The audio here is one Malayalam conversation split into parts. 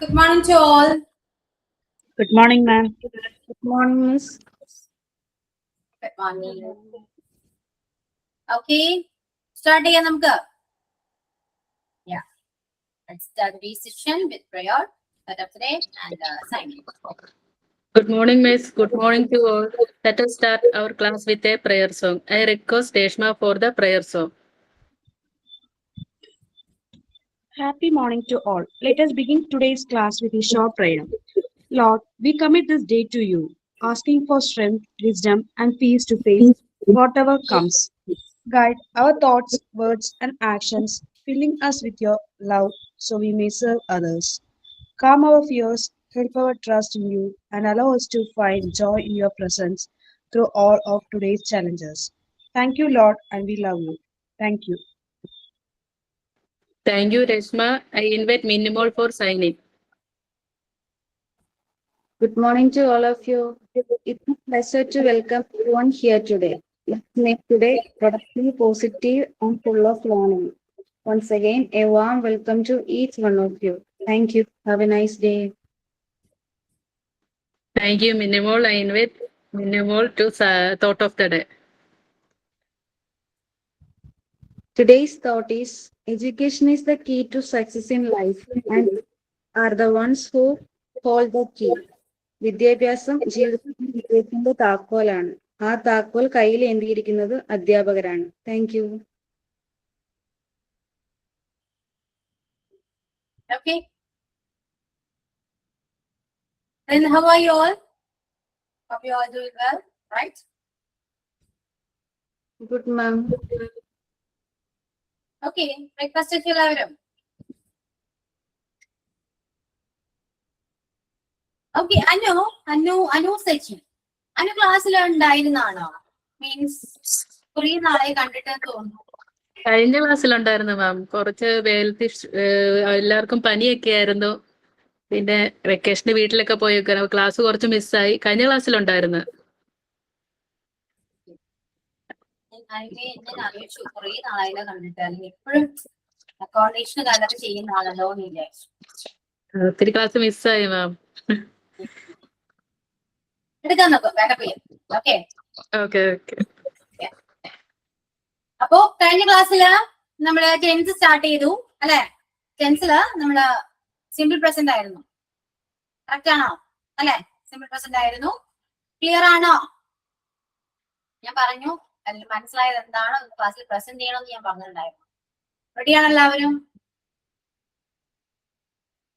Good morning to all. Good morning, ma'am. Good morning, Miss. Good morning. Okay, start ചെയ്യാം നമുക്ക്. Yeah, let's start the session with prayer. Start up today and sign in. Good morning, Miss. Good morning to all. Let us start our class with a prayer song. I request Reshma for the prayer song. Happy morning to all. Let us begin today's class with a short prayer. Lord, we commit this day to you, asking for strength, wisdom, and peace to face whatever comes. Guide our thoughts, words, and actions, filling us with your love so we may serve others. Calm our fears, help our trust in you, and allow us to find joy in your presence through all of today's challenges. Thank you, Lord, and we love you. Thank you. Thank you, Reshma. I invite Minimol for signing. Good morning to all of you. It's a pleasure to welcome everyone here today. Let's make today productive, positive, and full of learning. Once again, a warm welcome to each one of you. Thank you. Have a nice day. Thank you, Minimol. I invite Minimol to thought of the day. Today's thought is education is the key to success in life and are the ones who hold the key. വിദ്യാഭ്യാസം ജീവിതത്തിൽ വിജയത്തിന്റെ താക്കോലാണ്. ആ താക്കോൽ കയ്യിൽ ഏന്തിയിരിക്കുന്നത് അധ്യാപകരാണ്. Thank you. Okay. Then how are you all? Hope you all doing well, right? Good ma'am. Okay, breakfast ഒക്കെ എല്ലാവരും. Okay, അനു സെച്ചി. അനു ക്ലാസ്സിൽ ഉണ്ടായിരുന്നാണോ? മീൻസ് കുറേ നാളെ കണ്ടിട്ട് തോന്നുന്നു. കഴിഞ്ഞ ക്ലാസ്സിലുണ്ടായിരുന്നു മാം. കുറച്ച് എല്ലാവർക്കും പനിയൊക്കെ ആയിരുന്നു. പിന്നെ വെക്കേഷന് വീട്ടിലൊക്കെ പോയേക്കാണ്. ക്ലാസ് കുറച്ച് മിസ്സായി. കഴിഞ്ഞ ക്ലാസ്സിലുണ്ടായിരുന്നു. ഞാൻ ആലോചിച്ചു കുറേ നാളായില്ല കണ്ടിട്ട്, അല്ലെങ്കിൽ എപ്പോഴും അക്കോമഡേഷൻ കാലൊക്കെ ചെയ്യുന്ന ആളല്ലോ എന്ന് വിചാരിച്ചു. ഒത്തിരി ക്ലാസ് മിസ്സായി മാം. എടുക്കാൻ നോക്കാം, ബാക്കപ്പ് ചെയ്യാം. Okay okay okay. അപ്പോ കഴിഞ്ഞ ക്ലാസ്സില് നമ്മള് ടെൻസ് സ്റ്റാർട്ട് ചെയ്തു അല്ലെ? ടെൻസില് നമ്മള് സിമ്പിൾ പ്രസന്റ് ആയിരുന്നു. കറക്റ്റ് ആണോ? അല്ലെ? സിമ്പിൾ പ്രസന്റ് ആയിരുന്നു. ക്ലിയർ ആണോ? ഞാൻ പറഞ്ഞു മനസ്സിലായത് എന്താണോ ക്ലാസ്സിൽ പ്രസന്റ് ചെയ്യണമെന്ന് ഞാൻ പറഞ്ഞിട്ടുണ്ടായിരുന്നു. റെഡിയാണോ എല്ലാവരും?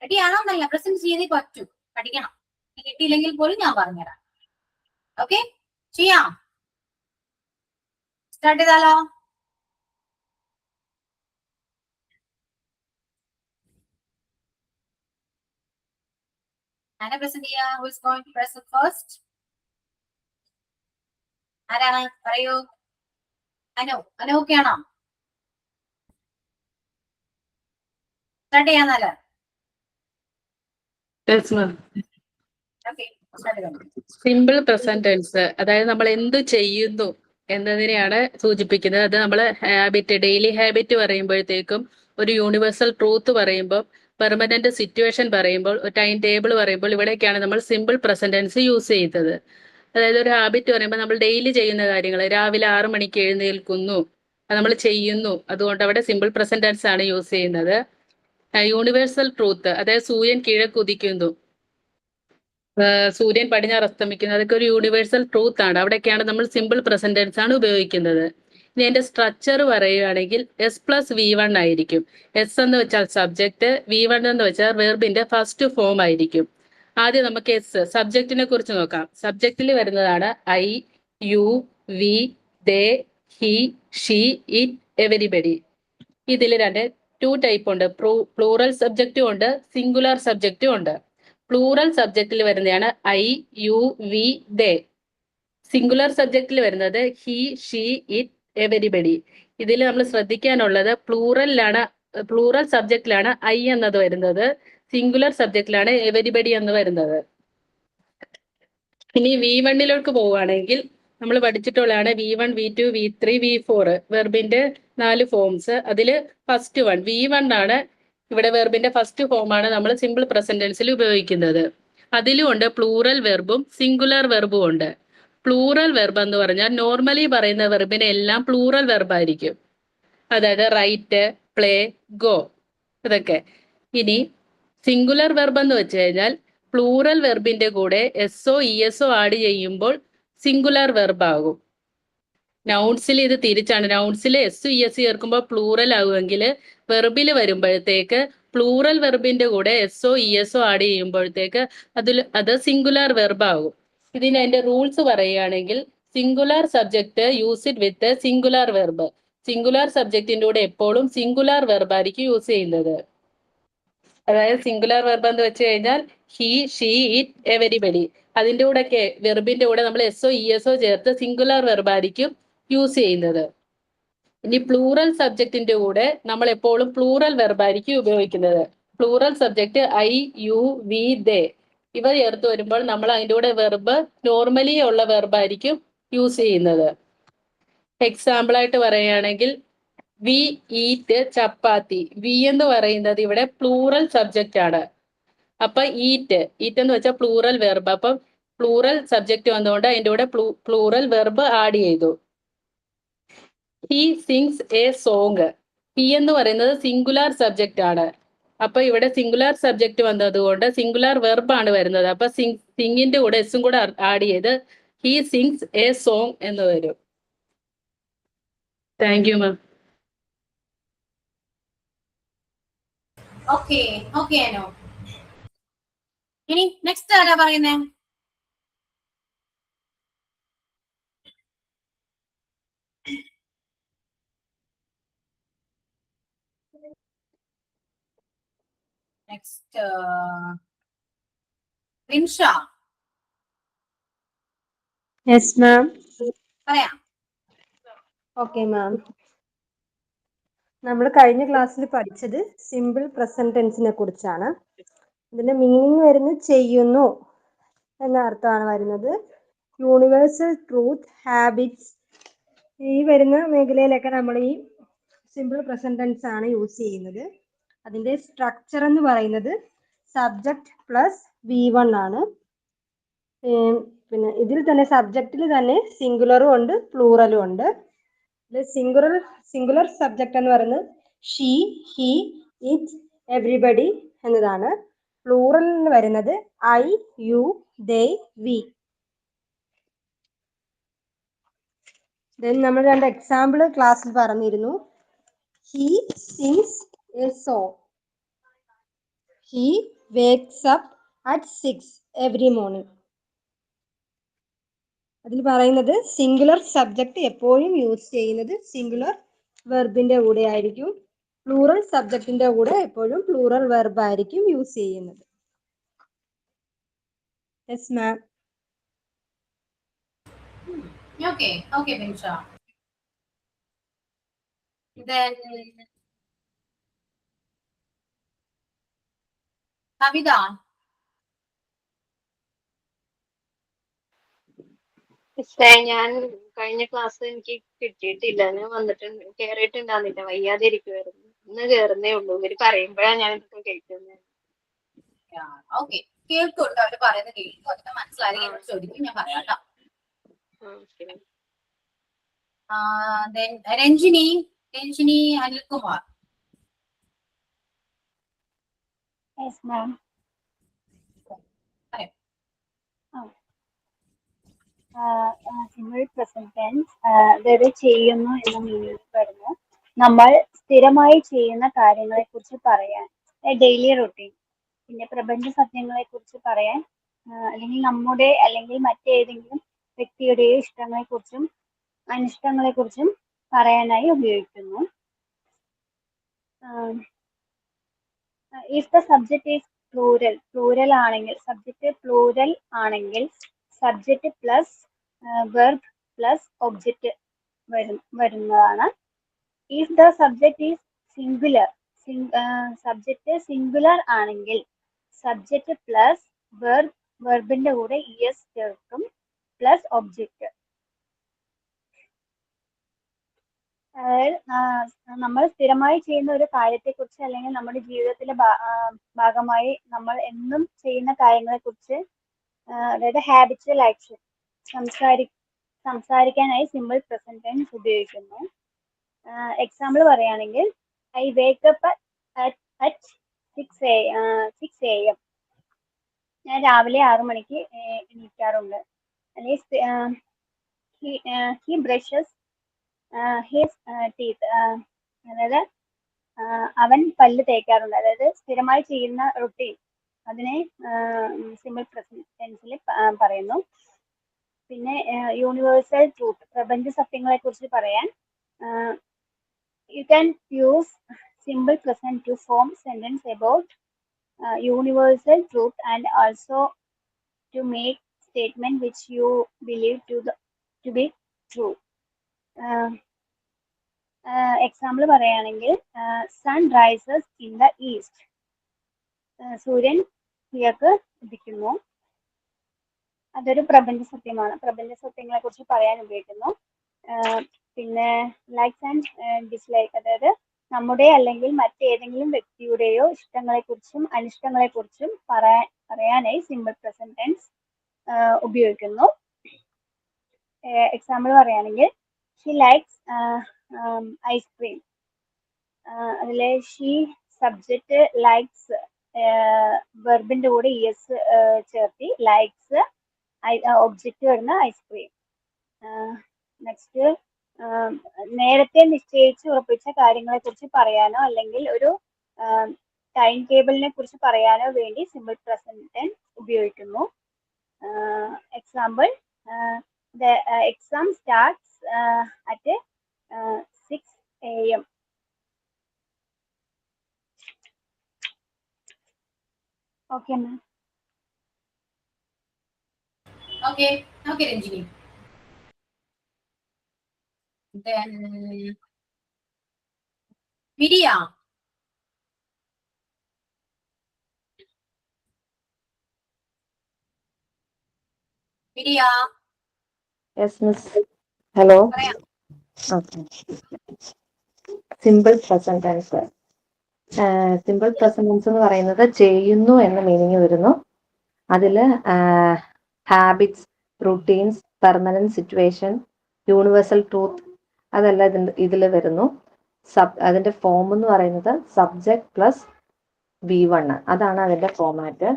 റെഡിയാണോ എന്നല്ല, പ്രസന്റ് ചെയ്തേ പറ്റൂ. പഠിക്കണം. കിട്ടിയില്ലെങ്കിൽ പോലും ഞാൻ പറഞ്ഞുതരാം. ഓക്കെ, ചെയ്യാം. സ്റ്റാർട്ട് ചെയ്താലോ? ആരാ പ്രസന്റ് ചെയ്യാ? Who is going to present first? ആരാണ്? പറയൂ. അനു ഓക്കെ ആണോ? സ്റ്റാർട്ട് ചെയ്യാന്നല്ല? ഓക്കെ, സ്റ്റാർട്ട് ചെയ്യാം. സിമ്പിൾ പ്രസന്റ് ടെൻസ് അതായത് നമ്മൾ എന്ത് ചെയ്യുന്നു എന്നതിനെയാണ് സൂചിപ്പിക്കുന്നത്. അത് നമ്മൾ ഹാബിറ്റ്, ഡെയിലി ഹാബിറ്റ് പറയുമ്പോഴത്തേക്കും, ഒരു യൂണിവേഴ്സൽ ട്രൂത്ത് പറയുമ്പോൾ, പെർമനന്റ് സിറ്റുവേഷൻ പറയുമ്പോൾ, ഒരു ടൈം ടേബിൾ പറയുമ്പോൾ, ഇവിടേക്കാണ് നമ്മൾ സിമ്പിൾ പ്രസന്റ് ടെൻസ് യൂസ് ചെയ്യുന്നത്. അതായത് ഒരു ഹാബിറ്റ് പറയുമ്പോൾ നമ്മൾ ഡെയിലി ചെയ്യുന്ന കാര്യങ്ങൾ, രാവിലെ 6 മണിക്ക് എഴുന്നേൽക്കുന്നു, അത് നമ്മൾ ചെയ്യുന്നു, അതുകൊണ്ട് അവിടെ സിമ്പിൾ പ്രസന്റ് ടെൻസ് ആണ് യൂസ് ചെയ്യുന്നത്. യൂണിവേഴ്സൽ ട്രൂത്ത് അതായത് സൂര്യൻ കിഴക്കുദിക്കുന്നു, സൂര്യൻ പടിഞ്ഞാറ് അസ്തമിക്കുന്നത്, അതൊക്കെ ഒരു യൂണിവേഴ്സൽ ട്രൂത്ത് ആണ്. അവിടെയൊക്കെയാണ് നമ്മൾ സിമ്പിൾ പ്രസന്റ് ടെൻസ് ആണ് ഉപയോഗിക്കുന്നത്. ഇനി അതിന്റെ സ്ട്രക്ചർ പറയുകയാണെങ്കിൽ S+V1 ആയിരിക്കും. എസ് എന്ന് വെച്ചാൽ സബ്ജക്ട്, V1 എന്ന് വെച്ചാൽ വെർബിന്റെ ഫസ്റ്റ് ഫോം ആയിരിക്കും. ആദ്യം നമുക്ക് എസ് സബ്ജക്റ്റിനെ കുറിച്ച് നോക്കാം. സബ്ജക്റ്റിൽ വരുന്നതാണ് I, you, we, they, he, she, it, everybody. ഇതിൽ ടു ടൈപ്പ് ഉണ്ട്. പ്ലൂറൽ സബ്ജക്റ്റും ഉണ്ട്, സിംഗുലർ സബ്ജക്റ്റും ഉണ്ട്. പ്ലൂറൽ സബ്ജക്റ്റിൽ വരുന്നതാണ് I, you, we, they. Singular സബ്ജക്റ്റിൽ വരുന്നത് ഹി, ഷീ, ഇറ്റ്, എവരിബഡി. ഇതിൽ നമ്മൾ ശ്രദ്ധിക്കാനുള്ളത് പ്ലൂറൽ സബ്ജക്റ്റിലാണ് ഐ എന്നത് വരുന്നത്, സിംഗുലർ സബ്ജക്റ്റിലാണ് എവരിബഡി എന്ന് വരുന്നത്. ഇനി V1 പോവുകയാണെങ്കിൽ നമ്മൾ പഠിച്ചിട്ടുള്ളതാണ് V1, V2, V3, V4 വെർബിന്റെ 4 forms. അതിൽ ഫസ്റ്റ് വൺ V1 ആണ് ഇവിടെ വെർബിന്റെ ഫസ്റ്റ് ഫോമാണ് നമ്മൾ സിമ്പിൾ പ്രസന്റ് ടെൻസിൽ ഉപയോഗിക്കുന്നത്. അതിലും ഉണ്ട് പ്ലൂറൽ വെർബും സിംഗുലർ വെർബും ഉണ്ട്. പ്ലൂറൽ വെർബ് എന്ന് പറഞ്ഞാൽ നോർമലി പറയുന്ന വെർബിനെ എല്ലാം പ്ലൂറൽ വെർബായിരിക്കും. അതായത് റൈറ്റ്, പ്ലേ, ഗോ, ഇതൊക്കെ. ഇനി സിംഗുലർ വെർബ് എന്ന് വെച്ച് കഴിഞ്ഞാൽ പ്ലൂറൽ വെർബിന്റെ കൂടെ എസ്ഒ ഇഎസ്ഒ ആഡ് ചെയ്യുമ്പോൾ സിംഗുലർ വെർബ് ആകും. നൗൺസിൽ ഇത് തിരിച്ചാണ്. നൗൺസിൽ എസ് ഇ എസ് ചേർക്കുമ്പോൾ പ്ലൂറൽ ആകുമെങ്കിൽ വെർബിൽ വരുമ്പോഴത്തേക്ക് പ്ലൂറൽ വെർബിന്റെ കൂടെ എസ്ഒ ഇഎസ്ഒ ആഡ് ചെയ്യുമ്പോഴത്തേക്ക് അത് സിംഗുലർ വെർബ് ആകും. ഇതിന് അതിന്റെ റൂൾസ് പറയുകയാണെങ്കിൽ singular subject use it with singular verb. Singular സബ്ജക്റ്റിന്റെ കൂടെ എപ്പോഴും സിംഗുലർ വെർബ് ആയിരിക്കും യൂസ് ചെയ്യുന്നത്. അതായത് സിംഗുലർ വെർബ് എന്ന് വെച്ച് കഴിഞ്ഞാൽ ഹി, ഷീ, ഇറ്റ്, എവരിബഡി. അതിന്റെ കൂടെ വെർബിന്റെ കൂടെ നമ്മൾ എസ്ഒ ഇഎസ്ഒ ചേർത്ത് സിംഗുലർ വെർബ് ആയിരിക്കും യൂസ് ചെയ്യുന്നത്. ഇനി പ്ലൂറൽ സബ്ജക്റ്റിന്റെ കൂടെ നമ്മൾ എപ്പോഴും പ്ലൂറൽ വെർബ് ആയിരിക്കും ഉപയോഗിക്കുന്നത്. Plural subject I, you, we, they ഇവ ചേർത്ത് വരുമ്പോൾ നമ്മൾ അതിന്റെ കൂടെ വെർബ് നോർമലി ഉള്ള വെർബ് ആയിരിക്കും യൂസ് ചെയ്യുന്നത്. എക്സാമ്പിൾ ആയിട്ട് പറയുകയാണെങ്കിൽ വി ഈറ്റ് ചപ്പാത്തി. വി എന്ന് പറയുന്നത് ഇവിടെ പ്ലൂറൽ സബ്ജക്റ്റ് ആണ്. അപ്പൊ ഈറ്റ് എന്ന് വെച്ചാൽ പ്ലൂറൽ വെർബ്. അപ്പം പ്ലൂറൽ സബ്ജക്റ്റ് വന്നുകൊണ്ട് അതിന്റെ കൂടെ പ്ലൂറൽ വെർബ് ആഡ് ചെയ്തു. He sings A song. He എന്ന് പറയുന്നത് സിംഗുലാർ സബ്ജക്റ്റ് ആണ്. അപ്പൊ ഇവിടെ സിംഗുലാർ സബ്ജക്റ്റ് വന്നതുകൊണ്ട് സിംഗുലാർ വെർബ് ആണ് വരുന്നത്. അപ്പൊ സിംഗിന്റെ കൂടെ എസും കൂടെ ആഡ് ചെയ്ത് ഹി സിങ്സ് എ സോങ് എന്ന് വരും. Thank you ma'am. Okay okay ആനോ. ഇനി നെക്സ്റ്റ് ആരാ പറയുന്നേ? Next Rinsha Yes, ma'am. പറയാം. Okay, ma'am. നമ്മൾ കഴിഞ്ഞ ക്ലാസ്സിൽ പഠിച്ചത് സിമ്പിൾ പ്രസന്റ് ടെൻസിനെ കുറിച്ചാണ്. ഇതിന്റെ മീനിങ് വരുന്നത് ചെയ്യുന്നു എന്ന അർത്ഥമാണ് വരുന്നത്. യൂണിവേഴ്സൽ ട്രൂത്ത്, ഹാബിറ്റ്സ് ഈ വരുന്ന മേഖലയിലൊക്കെ നമ്മൾ ഈ സിമ്പിൾ പ്രസന്റ് ടെൻസ് ആണ് യൂസ് ചെയ്യുന്നത്. അതിന്റെ സ്ട്രക്ചർ എന്ന് പറയുന്നത് സബ്ജക്റ്റ് പ്ലസ് V1 ആണ്. പിന്നെ ഇതിൽ തന്നെ സബ്ജക്റ്റിൽ തന്നെ സിംഗുലറും ഉണ്ട് പ്ലൂറലും ഉണ്ട്. സിംഗുലർ സബ്ജക്റ്റ് എന്ന് പറയുന്നത് ഷീ, ഹി, ഇറ്റ്, എവരിബഡി എന്നതാണ്. പ്ലൂറലിൽ വരുന്നത് ഐ, യു, ദേ, വി. നമ്മൾ രണ്ട് എക്സാമ്പിൾ ക്ലാസ്സിൽ പറഞ്ഞിരുന്നു. He sings A song. He wakes up at 6 every morning. അതിൽ പറയുന്നത് സിംഗുലർ സബ്ജക്റ്റ് എപ്പോഴും യൂസ് ചെയ്യുന്നത് സിംഗുലർ വെർബിന്റെ കൂടെ ആയിരിക്കും. പ്ലൂറൽ സബ്ജക്റ്റിന്റെ കൂടെ എപ്പോഴും പ്ലൂറൽ വെർബ് ആയിരിക്കും യൂസ് ചെയ്യുന്നത്. Yes ma'am. Okay okay Rinsha. Then കവിത. ഞാൻ കഴിഞ്ഞ ക്ലാസ് എനിക്ക് കിട്ടിയിട്ടില്ല. ഞാൻ വന്നിട്ടുണ്ട്, കേറിയിട്ടുണ്ടാകുന്നില്ല, വയ്യാതെ ഇരിക്കുവായിരുന്നു. ഇന്ന് കേറുന്നേ ഉള്ളൂ. ഇവര് പറയുമ്പോഴാണ് ഞാൻ ഇതൊക്കെ കേൾക്കുന്നത്. ഓക്കെ കേൾക്കൂട്ടോ, അവര് പറയുന്നത് കേൾക്കും. അതൊക്കെ മനസ്സിലായി ചോദിക്കും, ഞാൻ പറയാം കേട്ടോ. Ranjini Anilkumar. Yes, ma'am. Simple present tense അതായത് ചെയ്യുന്നു എന്ന മീനിങ് വരുന്നു. നമ്മൾ സ്ഥിരമായി ചെയ്യുന്ന കാര്യങ്ങളെ കുറിച്ച് പറയാൻ, ഡെയിലി റൊട്ടീൻ, പിന്നെ പ്രപഞ്ച സത്യങ്ങളെ കുറിച്ച് പറയാൻ, അല്ലെങ്കിൽ നമ്മുടെ അല്ലെങ്കിൽ മറ്റേതെങ്കിലും വ്യക്തിയുടെയോ ഇഷ്ടങ്ങളെ കുറിച്ചും അനിഷ്ടങ്ങളെ കുറിച്ചും പറയാനായി ഉപയോഗിക്കുന്നു. If the subject is plural ആണെങ്കിൽ, സബ്ജക്റ്റ് പ്ലൂരൽ ആണെങ്കിൽ subject plus verb plus object വരുന്നതാണ്. If the subject is singular, subject singular ആണെങ്കിൽ സബ്ജക്റ്റ് പ്ലസ് വെർബിന്റെ കൂടെ ഇഎസ് ചേർക്കും പ്ലസ് ഒബ്ജക്റ്റ്. അതായത് നമ്മൾ സ്ഥിരമായി ചെയ്യുന്ന ഒരു കാര്യത്തെക്കുറിച്ച് അല്ലെങ്കിൽ നമ്മുടെ ജീവിതത്തിലെ ഭാഗമായി നമ്മൾ എന്നും ചെയ്യുന്ന കാര്യങ്ങളെക്കുറിച്ച് അതായത് ഹാബിച്വൽ ആക്ഷൻ സംസാരിക്കാനായി സിമ്പിൾ പ്രസന്റ് ടെൻസ് ഉപയോഗിക്കുന്നു. എക്സാമ്പിൾ പറയുകയാണെങ്കിൽ ഐ വേക്കപ്പ് അറ്റ് 6 AM. ഞാൻ രാവിലെ 6 മണിക്ക് എണീക്കാറുണ്ട്. അല്ലെങ്കിൽ ഹി ബ്രഷസ് ഹിസ് ടീത്ത്. അതായത് അവൻ പല്ല് തേക്കാറുണ്ട്. അതായത് സ്ഥിരമായി ചെയ്യുന്ന റുട്ടീൻ, അതിനെ സിമ്പിൾ പ്രസന്റ് ടെൻസിൽ പറയുന്നു. പിന്നെ യൂണിവേഴ്സൽ ട്രൂത്ത്, പ്രപഞ്ച സത്യങ്ങളെ കുറിച്ച് പറയാൻ you can use simple present to form sentence about universal truth and also to make statement which you believe to be true. Example പറയുകയാണെങ്കിൽ sun rises in the east. സൂര്യൻ കിഴക്ക് ഉദിക്കുന്നു. അതൊരു പ്രപഞ്ച സത്യമാണ്. പ്രപഞ്ച സത്യങ്ങളെ കുറിച്ച് പറയാൻ ഉപയോഗിക്കുന്നു. പിന്നെ ലൈക്സ് ആൻഡ് ഡിസ്ലൈക്ക്, അതായത് നമ്മുടെ അല്ലെങ്കിൽ മറ്റേതെങ്കിലും വ്യക്തിയുടെയോ ഇഷ്ടങ്ങളെക്കുറിച്ചും അനിഷ്ടങ്ങളെക്കുറിച്ചും പറയാനായി സിമ്പിൾ പ്രസന്റ് ടെൻസ് ഉപയോഗിക്കുന്നു. എക്സാമ്പിൾ പറയുകയാണെങ്കിൽ ഷീ ലൈക്സ് ഐസ്ക്രീം. അതിലെ ഷീ സബ്ജക്റ്റ് ലൈക്സ് വെർബിന്റെ കൂടെ യെസ് ചേർത്തി ലൈക്സ് ഒബ്ജക്റ്റ് വരുന്ന ഐസ്ക്രീം. നെക്സ്റ്റ് നേരത്തെ നിശ്ചയിച്ച് ഉറപ്പിച്ച കാര്യങ്ങളെ കുറിച്ച് പറയാനോ അല്ലെങ്കിൽ ഒരു ടൈം ടേബിളിനെ കുറിച്ച് പറയാനോ വേണ്ടി സിമ്പിൾ പ്രസന്റ് ടെൻസ് ഉപയോഗിക്കുന്നു. Example the exam starts at 6 AM. Okay ma'am. Okay, Ranjini. Then Vidya. Vidya. Yes, Miss. Hello. പറയാം. Okay. Simple present tense. Simple present tense എന്ന് പറയുന്നത് ചെയ്യുന്നു എന്ന മീനിങ് വരുന്നു. അതില് habits, routines, permanent situation, universal truth അതെല്ലാം ഇതിൽ വരുന്നു. അതിന്റെ ഫോം എന്ന് പറയുന്നത് സബ്ജക്ട് പ്ലസ് V1, അതാണ് അതിന്റെ ഫോമാറ്റ്.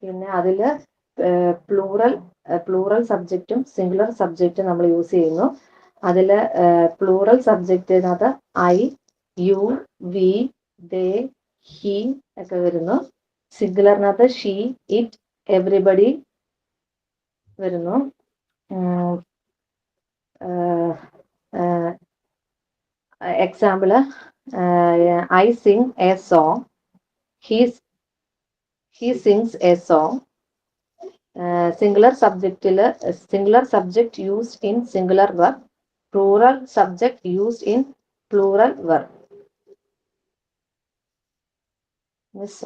പിന്നെ അതില് പ്ലൂറൽ സബ്ജക്റ്റും സിംഗുലർ സബ്ജക്റ്റും നമ്മൾ യൂസ് ചെയ്യുന്നു. അതില് പ്ലൂറൽ സബ്ജക്റ്റിനകത്ത് I, you, we, they, he ഒക്കെ വരുന്നു. സിംഗുലറിനകത്ത് ഷീ, ഇറ്റ്, എവറിബഡി വരുന്നു. Example I sing a song, he sings a song. Singular subject used in singular verb, plural subject used in plural verb. Miss.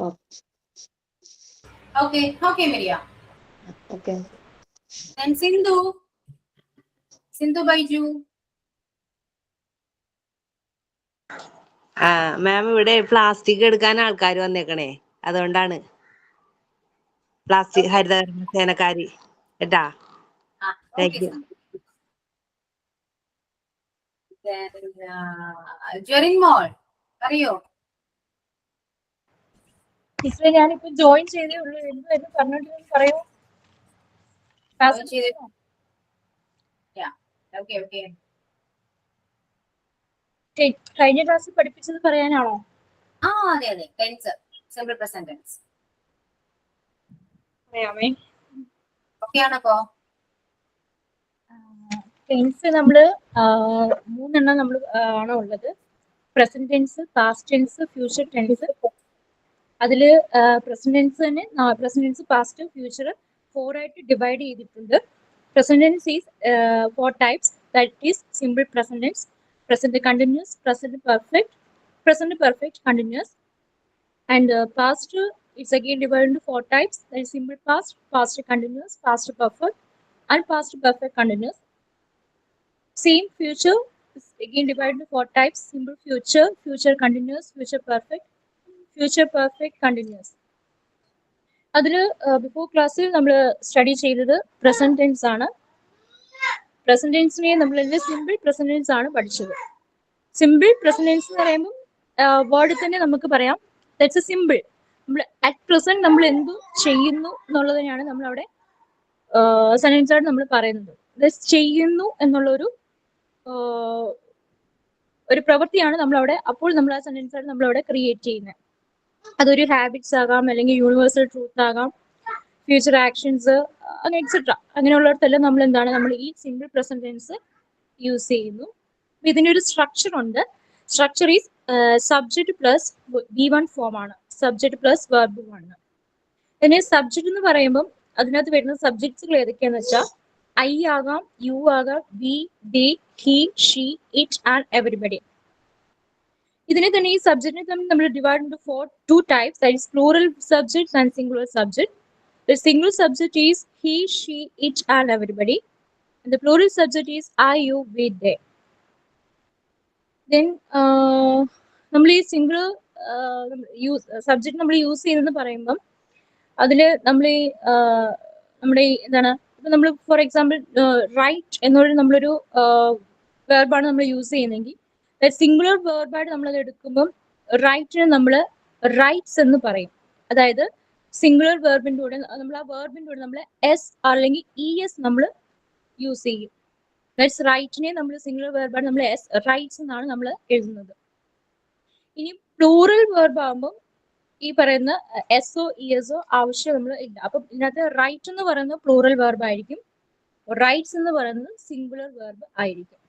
Okay, Vidya. Okay. Then Sindhu Baiju. മാം ഇവിടെ പ്ലാസ്റ്റിക് എടുക്കാൻ ആൾക്കാർ വന്നേക്കണേ, അതുകൊണ്ടാണ്. പ്ലാസ്റ്റിക് ഹരിതകർമ്മ സേനക്കാരി കേട്ടാ. ജെറിൻമോൾ അറിയോ? ടീച്ചറെ ഞാനിപ്പോ ജോയിൻ ചെയ്തേ ഉള്ളൂ. എന്തുവായിരുന്നു പറഞ്ഞോണ്ടിരുന്നു, പറയൂ. കഴിഞ്ഞ ക്ലാസ്സിൽ പഠിപ്പിച്ചത് പറയാനാണോ? അതെ ടെൻസ്, സിമ്പിൾ പ്രസന്റ് ടെൻസ് പറയാമേ. ഓക്കെ ആണപ്പോ? ടെൻസ് നമ്മള് 3 നമ്മൾ ആണ് ഉള്ളത്. Present tense, past tense, future tense. അതില് പ്രസന്റ് ടെൻസ് തന്നെ പ്രസന്റ് ടെൻസ്, പാസ്റ്റ്, ഫ്യൂച്ചർ 4 ആയിട്ട് ഡിവൈഡ് ചെയ്തിട്ടുണ്ട്. Present tense is 4 types. That is simple present tense, present continuous, present perfect continuous, and past is again divided into 4 types. That is simple past, past continuous, past perfect, and past perfect continuous. Same future again divided into 4 types: simple future, future continuous, future perfect continuous. അതിൽ ബിഫോർ ക്ലാസ്സിൽ നമ്മൾ സ്റ്റഡി ചെയ്തത് പ്രസന്റ് ടെൻസ് ആണ്. പ്രസന്റ് ടെൻസിനെ നമ്മൾ സിമ്പിൾ പ്രസന്റ് ടെൻസ് ആണ് പഠിച്ചത്. സിമ്പിൾ പ്രസന്റ് ടെൻസ് എന്ന് പറയുമ്പോൾ വേർഡ് തന്നെ നമുക്ക് പറയാം ദാറ്റ്സ് എ സിമ്പിൾ. നമ്മൾ അറ്റ് പ്രസന്റ് നമ്മൾ എന്തു ചെയ്യുന്നു എന്നുള്ളതിനാണ് നമ്മൾ അവിടെ സെന്റൻസ് ആയിട്ട് നമ്മൾ പറയുന്നത്. ചെയ്യുന്നു എന്നുള്ള ഒരു പ്രവൃത്തിയാണ് നമ്മളവിടെ, അപ്പോൾ നമ്മൾ ആ സെന്റൻസ് ആയിട്ട് നമ്മളവിടെ ക്രിയേറ്റ് ചെയ്യുന്നത്. അതൊരു ഹാബിറ്റ്സ് ആകാം, അല്ലെങ്കിൽ യൂണിവേഴ്സൽ ട്രൂത്ത് ആകാം, ഫ്യൂച്ചർ ആക്ഷൻസ്, അങ്ങനെ എക്സെട്ര. അങ്ങനെയുള്ളിടത്തെല്ലാം നമ്മൾ എന്താണ്, നമ്മൾ ഈ സിമ്പിൾ പ്രസന്റ് ടെൻസ് യൂസ് ചെയ്യുന്നു. ഇതിൻ്റെ ഒരു സ്ട്രക്ചർ ഉണ്ട്. Structure is subject plus V1 form ആണ്. സബ്ജക്ട് പ്ലസ് വെർബ് ആണ്. പിന്നെ സബ്ജക്ട് എന്ന് പറയുമ്പം അതിനകത്ത് വരുന്ന സബ്ജക്ട്സുകൾ ഏതൊക്കെയാന്ന് വെച്ചാൽ ഐ ആകാം, യു ആകാം, we, they, he, she, it and everybody. ഇതിനെ തന്നെ ഈ സബ്ജക്റ്റിനെ തന്നെ നമ്മൾ divide into two types, that is plural subjects and singular subject. The singular subject is he, she, it and everybody, and the plural subject is I, you, we, they. Then നമ്മൾ ഈ സിംഗിൾ സബ്ജക്ട് നമ്മൾ യൂസ് ചെയ്യുന്നതെന്ന് പറയുമ്പം അതിൽ നമ്മൾ ഈ നമ്മുടെ എന്താണ്, ഇപ്പം നമ്മൾ ഫോർ എക്സാമ്പിൾ റൈറ്റ് എന്നുള്ള നമ്മളൊരു വെർബാണ് നമ്മൾ യൂസ് ചെയ്യുന്നതെങ്കിൽ സിംഗുലർ വേർബായിട്ട് നമ്മളത് എടുക്കുമ്പം റൈറ്റിന് നമ്മൾ റൈറ്റ്സ് എന്ന് പറയും. അതായത് സിംഗുലർ വേർബിൻ്റെ കൂടെ നമ്മൾ ആ വേർബിൻ്റെ കൂടെ നമ്മൾ എസ് അല്ലെങ്കിൽ ES നമ്മൾ യൂസ് ചെയ്യും. ദാറ്റ്സ് റൈറ്റിനെ നമ്മൾ സിംഗുലർ വേർബായിട്ട് നമ്മൾ റൈറ്റ്സ് എന്നാണ് നമ്മൾ എഴുതുന്നത്. ഇനി പ്ലൂറൽ വേർബ് ആകുമ്പം ഈ പറയുന്ന SO ESO ആവശ്യം നമ്മൾ ഇല്ല. അപ്പം ഇതിനകത്ത് റൈറ്റ് എന്ന് പറയുന്നത് പ്ലൂറൽ വേർബ് ആയിരിക്കും, റൈറ്റ്സ് എന്ന് പറയുന്നത് സിംഗുലർ വേർബ് ആയിരിക്കും.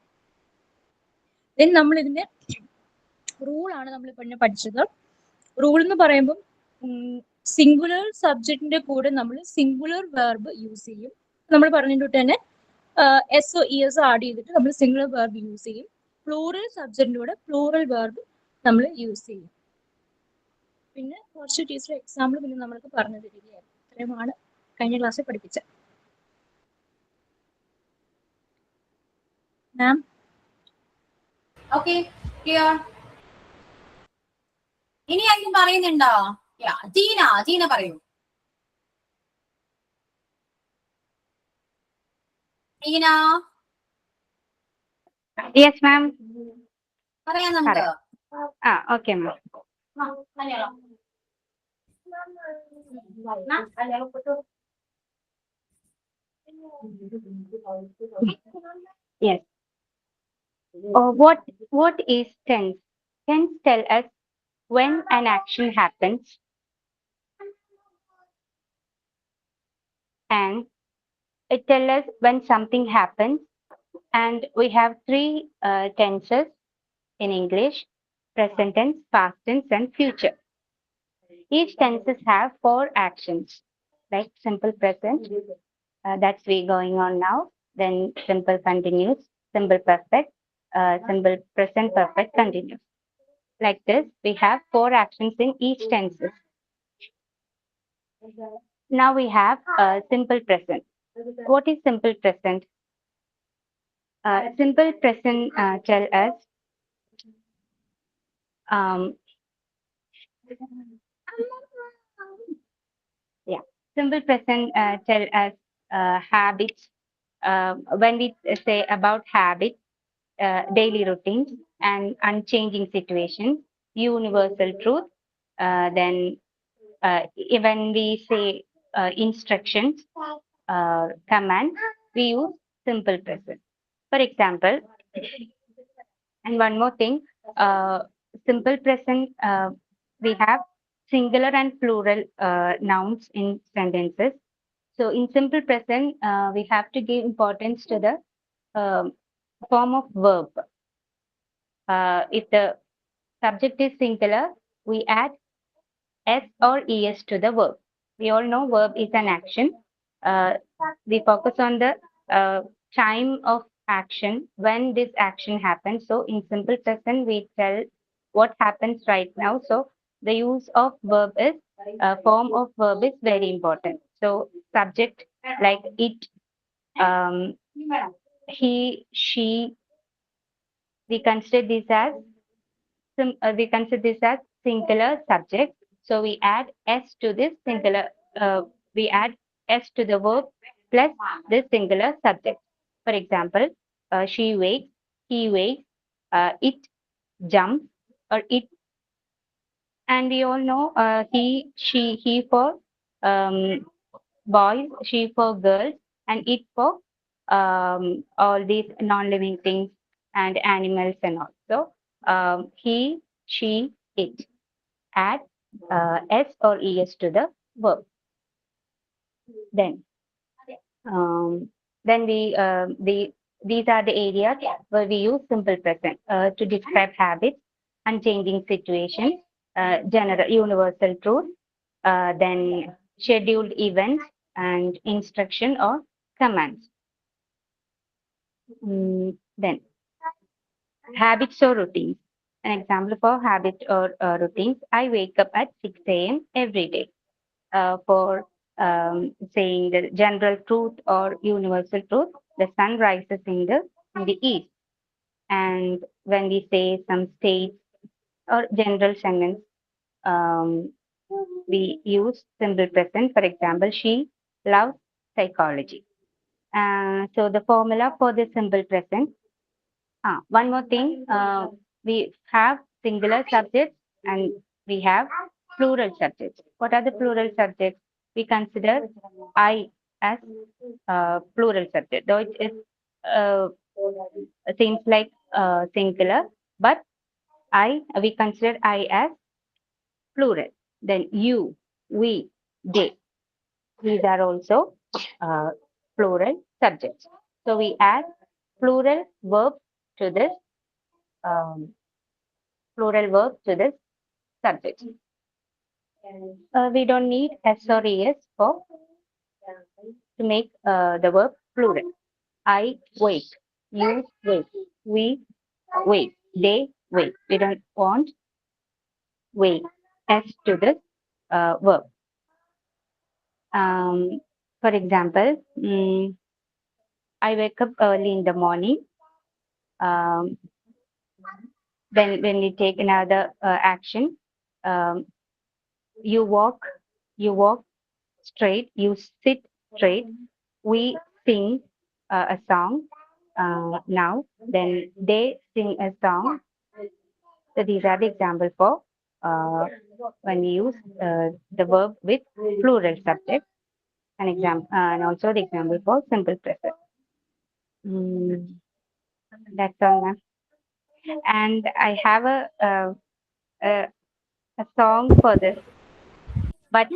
ദെൻ നമ്മൾ ഇതിന്റെ റൂളാണ് നമ്മൾ പിന്നെ പഠിച്ചത്. റൂൾ എന്ന് പറയുമ്പം സിംഗുലർ സബ്ജക്റ്റിന്റെ കൂടെ നമ്മൾ സിംഗുലർ വേർബ് യൂസ് ചെയ്യും. നമ്മൾ പറഞ്ഞിട്ട് തന്നെ SO ESO ആഡ് ചെയ്തിട്ട് നമ്മൾ സിംഗുലർ വേർബ് യൂസ് ചെയ്യും. പ്ലൂറൽ സബ്ജക്റ്റിന്റെ കൂടെ പ്ലൂറൽ വേർബ് നമ്മൾ യൂസ് ചെയ്യും. പിന്നെ കുറച്ച് ടീച്ചർ എക്സാമ്പിൾ പിന്നെ നമ്മൾക്ക് പറഞ്ഞു തരികയായിരുന്നു. ഇത്രയുമാണ് കഴിഞ്ഞ ക്ലാസ്സിൽ പഠിപ്പിച്ചത്. Ma'am okay, clear? ഇനി ആരെങ്കിലും പറയുന്നുണ്ടോ? ജീന പറയൂ. ജീന യെസ് മാം, പറയാം നമുക്ക്. Okay ma'am. Malayalam Yes. What is tense? Tense tell us when an action happens, and it tell us when something happens. And we have three tenses in English: present tense, past tense, and future. Each tenses have 4 actions, like simple present, that's we going on now. Then simple continuous, simple perfect, simple present perfect continuous. Like this, we have 4 actions in each tenses. Now we have simple present. What is simple present? Simple present tell us simple present tell us habits. When we say about habits, daily routines and unchanging situations, universal truth. Then when we say instructions, commands, we use simple present. For example, and one more thing, simple present, we have singular and plural nouns in sentences. So in simple present, we have to give importance to the form of verb. If the subject is singular, we add S or ES to the verb. We all know verb is an action. We focus on the time of action when this action happens. So in simple present, we tell what happens right now. So the use of verb is form of verb is very important. So subject like it, he, she, we consider this as singular subject. So we add s to this singular. We add s to the verb plus this singular subject. For example, she wakes, he wakes, it jumps, or it. And we all know he, she, he for boys, she for girls, and it for all these non-living things and animals and all. So he, she, it. Add s or es to the verb. Then these are the areas where we use simple present to describe habits, unchanging situations, general universal truth, then scheduled events and instruction or commands. Then habits or routines. An example for habit or routines: I wake up at 6 a.m. every day. For saying the general truth or universal truth, the sun rises in the east. And when we say some states or general sentence, we use simple present. For example, she loves psychology. So the formula for the simple present. One more thing, we have singular subjects and we have plural subjects. What are the plural subjects? We consider I as plural subject, though it is seems like singular, but we consider I as plural. Then you, we, they. These are also plural subjects. So we add plural verb to this subject. We don't need s or es for to make the verb plural. I wait, you wait, we wait, they wait. We don't want wait s to this verb. For example, I wake up early in the morning. Then when we take another action, you walk straight, you sit straight, we sing a song now, then they sing a song. So these are the examples for when we use the verb with plural subject, an example, and also the example for simple present. That's all, ma'am. And I have a song for this, but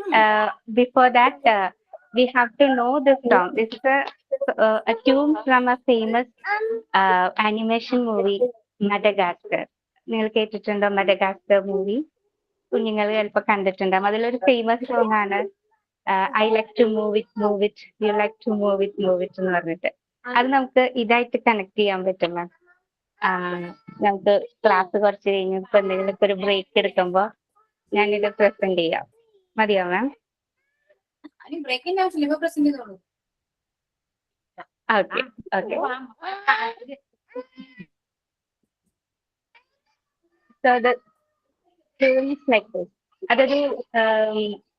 before that, we have to know this song. This is a tune from a famous animation movie, Madagascar. നിങ്ങൾ കേട്ടിട്ടുണ്ടോ മഡഗാസ്കർ മൂവി? കുഞ്ഞുങ്ങൾ ചിലപ്പോൾ കണ്ടിട്ടുണ്ടാവും. അതിലൊരു ഫേമസ് സോങ് ആണ് I like to move it you like to move it എന്ന് പറഞ്ഞിട്ട്. അത് നമുക്ക് ഇതായിട്ട് കണക്ട് ചെയ്യാൻ പറ്റും മാം. നമുക്ക് ക്ലാസ് കുറച്ച് കഴിഞ്ഞ് ഇപ്പൊ എന്തെങ്കിലുമൊക്കെ ഒരു ബ്രേക്ക് എടുക്കുമ്പോൾ ഞാനിത് പ്രസന്റ് ചെയ്യാം. മതിയോ മാം? ബ്രേക്കിന്റെ ആവശ്യമില്ല, ഇപ്പൊ പ്രസന്റ് ചെയ്തോളൂ. Okay okay. So the tune is like this. അതൊരു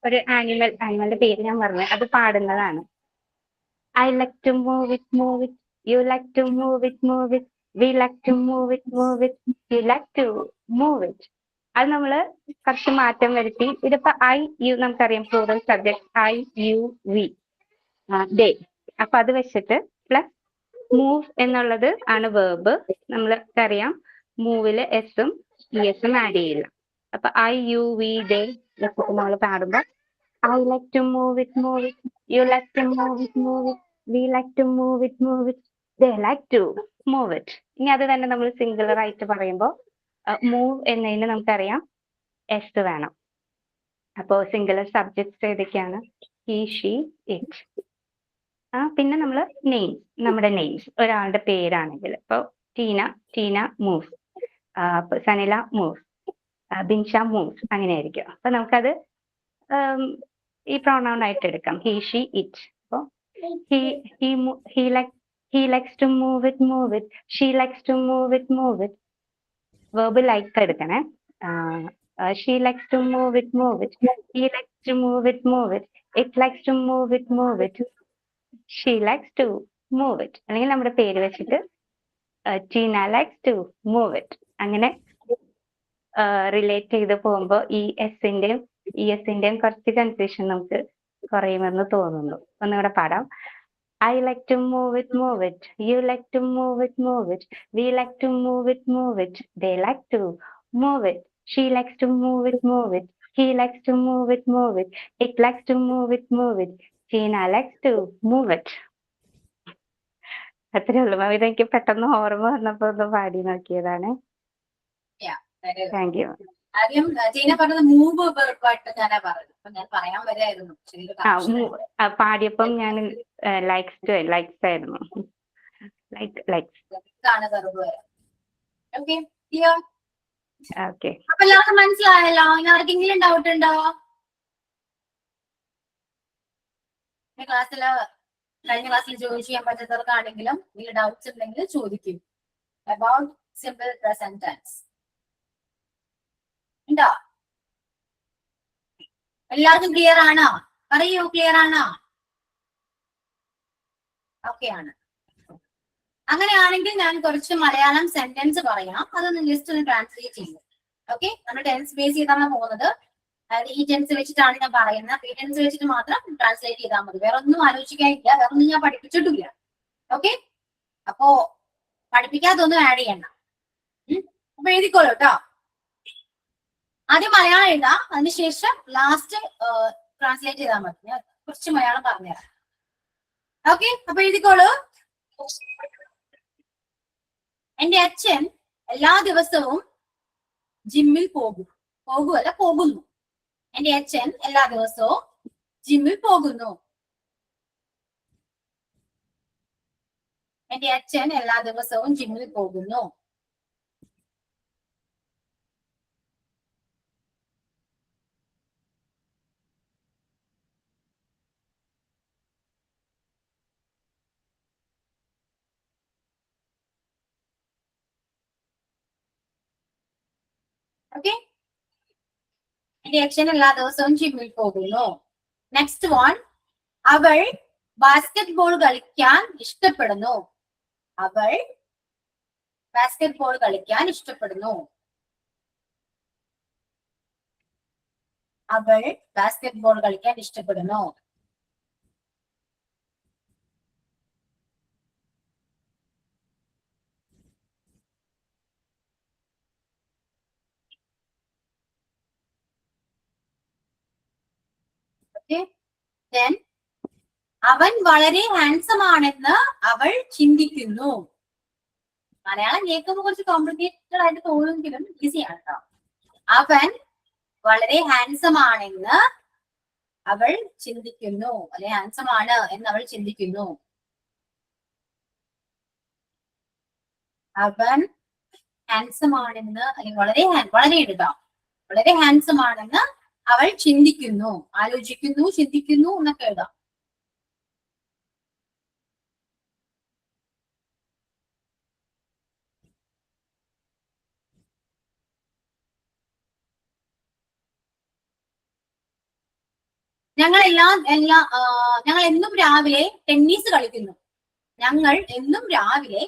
ഒരു ആനിമലിന്റെ പേര് ഞാൻ പറഞ്ഞു, അത് പാടുന്നതാണ്. I like to move it, you like to move it, we like to move it, you like to move it. അത് നമ്മള് കുറച്ച് മാറ്റം വരുത്തി. ഇതിപ്പോ ഐ യു നമുക്കറിയാം plural subject I you we they. അപ്പൊ അത് വെച്ചിട്ട് പ്ലസ് മൂവ് എന്നുള്ളത് ആണ് വേർബ്. നമ്മൾക്കറിയാം മൂവില് എസും ഇഎസും ആഡ് ചെയ്യില്ല. അപ്പൊ ഐ യു വി ദേ വെച്ചിട്ട് നമ്മൾ പാടുമ്പോ I like to move it, you like to move it, we like to move it, they like to move it. ഇനി അത് തന്നെ നമ്മൾ സിംഗുലർ ആയിട്ട് പറയുമ്പോൾ മൂവ് എന്നതിന് നമുക്കറിയാം എസ് വേണം. അപ്പോൾ സിംഗുലർ സബ്ജക്ട്സ് ഏതൊക്കെയാണ്? He, she, it. പിന്നെ നമ്മൾ നെയിംസ്, നമ്മുടെ നെയിംസ് ഒരാളുടെ പേരാണെങ്കിൽ ഇപ്പോൾ Tina moves, Sanila moves, Binsha moves, അങ്ങനെ ആയിരിക്കും. അപ്പൊ നമുക്കത് ഈ പ്രൊനൗൺ ആയിട്ട് എടുക്കാം, ഹി, ഷീ, ഇറ്റ്. അപ്പോൾ he likes to move it, she likes to move it, verb like എടുക്കണേ. She likes to move it, move it. He likes to move it, move it. It likes to move it, move it. She likes to move it. അല്ലെങ്കിൽ നമ്മുടെ പേര് വെച്ചിട്ട് Tina likes to move it. അങ്ങനെ റിലേറ്റ് ചെയ്ത് പോകുമ്പോൾ ഈ എസിന്റെയും കുറച്ച് കൺഫ്യൂഷൻ നമുക്ക് കുറയുമെന്ന് തോന്നുന്നു. ഒന്നുകൂടെ പാടാം. I like to move it, move it. You like to move it, move it. We like to move it, move it. They like to move it. She likes to move it, move it. He likes to move it, move it. It likes to move it, move it. Tina likes to move it. അത്രേ ഉള്ളൂ. ഇതെനിക്ക് പെട്ടെന്ന് ഓർമ്മ വന്നപ്പോ ഒന്ന് പാടി നോക്കിയതാണ്. Thank you. ആദ്യം ടീന പറഞ്ഞത് മൂവ് വെർബായിട്ട് ഞാനാ പറഞ്ഞത്. അപ്പൊ ഞാൻ പറയാൻ വരായിരുന്നു. പാടിയപ്പം ഞാൻ ലൈക്സ് ആയിരുന്നു. ഇതാണ് വെർബ്. Okay clear? ഓക്കെ. അപ്പൊ എല്ലാവർക്കും മനസ്സിലായല്ലോ? ഇനി ആർക്കെങ്കിലും ഡൗട്ട് ഉണ്ടോ? കഴിഞ്ഞ ക്ലാസ്സിൽ ചോദിച്ചു ചെയ്യാൻ പറ്റാത്തവർക്കാണെങ്കിലും ഈ ഡൗട്ട്സ് ഉണ്ടെങ്കിൽ ചോദിക്കും. അബൌട്ട് സിമ്പിൾ പ്രസന്റ് ടെൻസ് ഉണ്ടോ? എല്ലാവർക്കും ക്ലിയർ ആണോ? പറയൂ, ക്ലിയർ ആണോ? ഓക്കെ ആണ്. അങ്ങനെയാണെങ്കിൽ ഞാൻ കുറച്ച് മലയാളം സെന്റൻസ് പറയാം. അതൊന്ന് ജസ്റ്റ് ഒന്ന് ട്രാൻസ്ലേറ്റ് ചെയ്യും. ഓക്കെ, നമ്മൾ ടെൻസ് ബേസ് ചെയ്താണ് പോകുന്നത്. അതായത് ഈ ടെൻസ് വെച്ചിട്ടാണ് ഞാൻ പറയുന്നത്. ഈ ടെൻസ് വെച്ചിട്ട് മാത്രം ട്രാൻസ്ലേറ്റ് ചെയ്താൽ മതി. വേറെ ഒന്നും ആലോചിക്കാനില്ല, വേറെ ഒന്നും ഞാൻ പഠിപ്പിച്ചിട്ടില്ല. ഓക്കെ, അപ്പോ പഠിപ്പിക്കാത്തൊന്നും ആഡ് ചെയ്യണ്ട. അപ്പൊ എഴുതിക്കോളൂ കേട്ടോ. ആദ്യം മലയാളം എഴുതാം, അതിനുശേഷം ലാസ്റ്റ് ട്രാൻസ്ലേറ്റ് ചെയ്താൽ മതി. ഞാൻ കുറച്ച് മലയാളം പറഞ്ഞുതരാം. ഓക്കെ, അപ്പൊ എഴുതിക്കോളൂ. എന്റെ അച്ഛൻ എല്ലാ ദിവസവും ജിമ്മിൽ പോകുന്നു. എന്റെ അച്ഛൻ എല്ലാ ദിവസവും ജിമ്മിൽ പോകുന്നു. എന്റെ അച്ഛൻ എല്ലാ ദിവസവും ജിമ്മിൽ പോകുന്നു. ഓക്കെ, എന്റെ അച്ഛൻ എല്ലാ ദിവസവും ജിമ്മിൽ പോകുന്നു. നെക്സ്റ്റ് വൺ, അവൾ ബാസ്കറ്റ്ബോൾ കളിക്കാൻ ഇഷ്ടപ്പെടുന്നു. അവൾ ബാസ്കറ്റ്ബോൾ കളിക്കാൻ ഇഷ്ടപ്പെടുന്നു. അവൾ ബാസ്കറ്റ്ബോൾ കളിക്കാൻ ഇഷ്ടപ്പെടുന്നു. Then, അവൻ വളരെ ഹാൻസം ആണെന്ന് അവൾ ചിന്തിക്കുന്നു. മലയാളം കേൾക്കുമ്പോൾ കുറച്ച് കോംപ്ലിക്കേറ്റഡ് ആയിട്ട് തോന്നുമെങ്കിലും ഈസിയാണ് കേട്ടോ. അവൻ വളരെ ഹാൻസം ആണെന്ന് അവൾ ചിന്തിക്കുന്നു. അല്ലെ ഹാൻസം ആണ് എന്ന് അവൾ ചിന്തിക്കുന്നു. അവൻ ഹാൻസം ആണെന്ന്, അല്ലെങ്കിൽ വളരെ എടുക്കാം, വളരെ ഹാൻസം ആണെന്ന് അവൾ ചിന്തിക്കുന്നു. ആലോചിക്കുന്നു, ചിന്തിക്കുന്നു എന്നൊക്കെ എഴുതാം. ഞങ്ങൾ എന്നും രാവിലെ ടെന്നീസ് കളിക്കുന്നു. ഞങ്ങൾ എന്നും രാവിലെ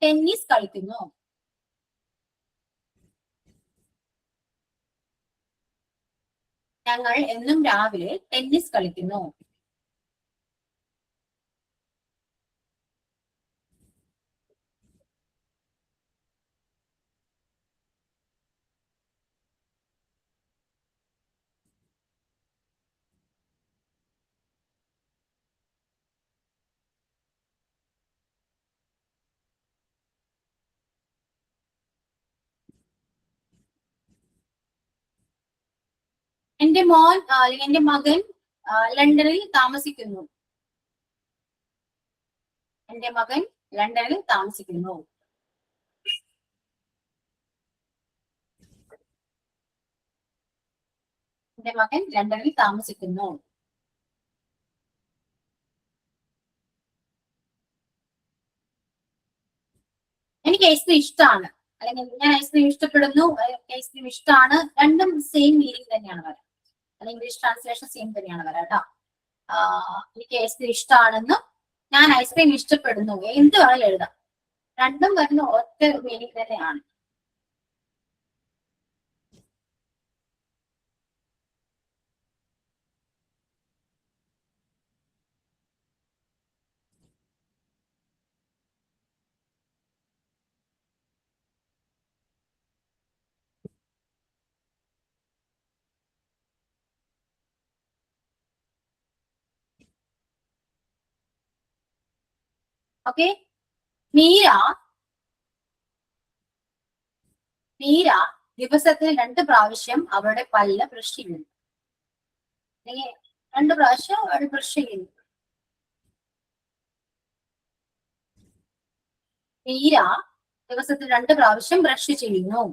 ടെന്നീസ് കളിക്കുന്നു. ഞങ്ങൾ എന്നും രാവിലെ ടെന്നീസ് കളിക്കുന്നു. എന്റെ മോൻ അല്ലെങ്കിൽ എന്റെ മകൻ ലണ്ടനിൽ താമസിക്കുന്നു. എന്റെ മകൻ ലണ്ടനിൽ താമസിക്കുന്നു. എന്റെ മകൻ ലണ്ടനിൽ താമസിക്കുന്നു. എനിക്ക് എസ് ഇഷ്ടമാണ്. അല്ലെങ്കിൽ ഞാൻ ഐസ്ക്രീം ഇഷ്ടപ്പെടുന്നു, ഐസ്ക്രീം ഇഷ്ടമാണ്, രണ്ടും സെയിം മീനിങ് തന്നെയാണ് വരാം. അല്ലെങ്കിൽ ഇംഗ്ലീഷ് ട്രാൻസ്ലേഷൻ സെയിം തന്നെയാണ് വരാം കേട്ടോ. എനിക്ക് ഐസ്ക്രീം ഇഷ്ടമാണെന്നും ഞാൻ ഐസ്ക്രീം ഇഷ്ടപ്പെടുന്നു, എന്ത് വേണമെങ്കിലും എഴുതാം. രണ്ടും വരുന്ന ഒറ്റ മീനിങ് തന്നെയാണ്. ഓക്കെ, മീര ദിവസത്തിൽ 2 പ്രാവശ്യം അവരുടെ പല്ല് ബ്രഷ് ചെയ്യുന്നു. അല്ലെങ്കിൽ 2 പ്രാവശ്യം അവൾ ബ്രഷ് ചെയ്യുന്നു. മീര ദിവസത്തിൽ 2 പ്രാവശ്യം ബ്രഷ് ചെയ്യുന്നു.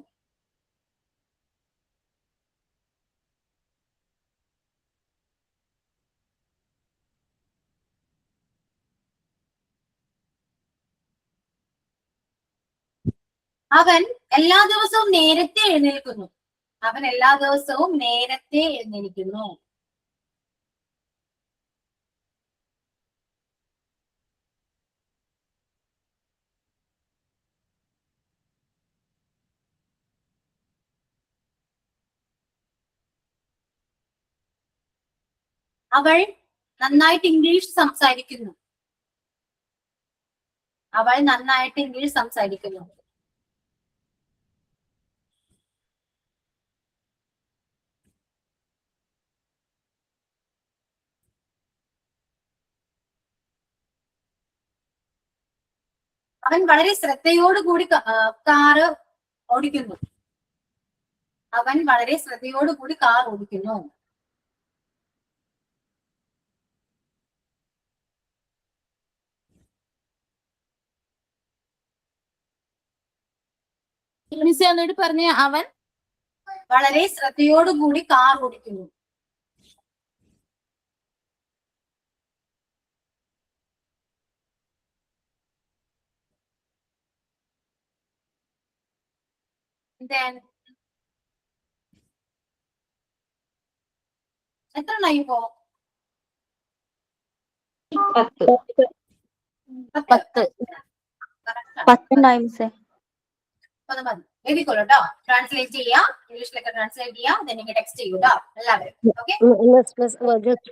അവൻ എല്ലാ ദിവസവും നേരത്തെ എഴുന്നേൽക്കുന്നു. അവൻ എല്ലാ ദിവസവും നേരത്തെ എഴുന്നേൽക്കുന്നു. അവൾ നന്നായിട്ട് ഇംഗ്ലീഷ് സംസാരിക്കുന്നു. അവൾ നന്നായിട്ട് ഇംഗ്ലീഷ് സംസാരിക്കുന്നു. അവൻ വളരെ ശ്രദ്ധയോടുകൂടി കാറ് ഓടിക്കുന്നു. അവൻ വളരെ ശ്രദ്ധയോടുകൂടി കാർ ഓടിക്കുന്നു. മിസ് ഒന്നുകൂടി പറഞ്ഞ. അവൻ വളരെ ശ്രദ്ധയോടുകൂടി കാർ ഓടിക്കുന്നു. Then എത്ര ഇപ്പോ? 10. എഴുതിക്കോളൂ കേട്ടോ. ട്രാൻസ്ലേറ്റ് ചെയ്യാം, ഇംഗ്ലീഷിലൊക്കെ ട്രാൻസ്ലേറ്റ് ചെയ്യാം, then ടെക്സ്റ്റ് ചെയ്യൂട്ടോ എല്ലാവരും. ഓക്കെ,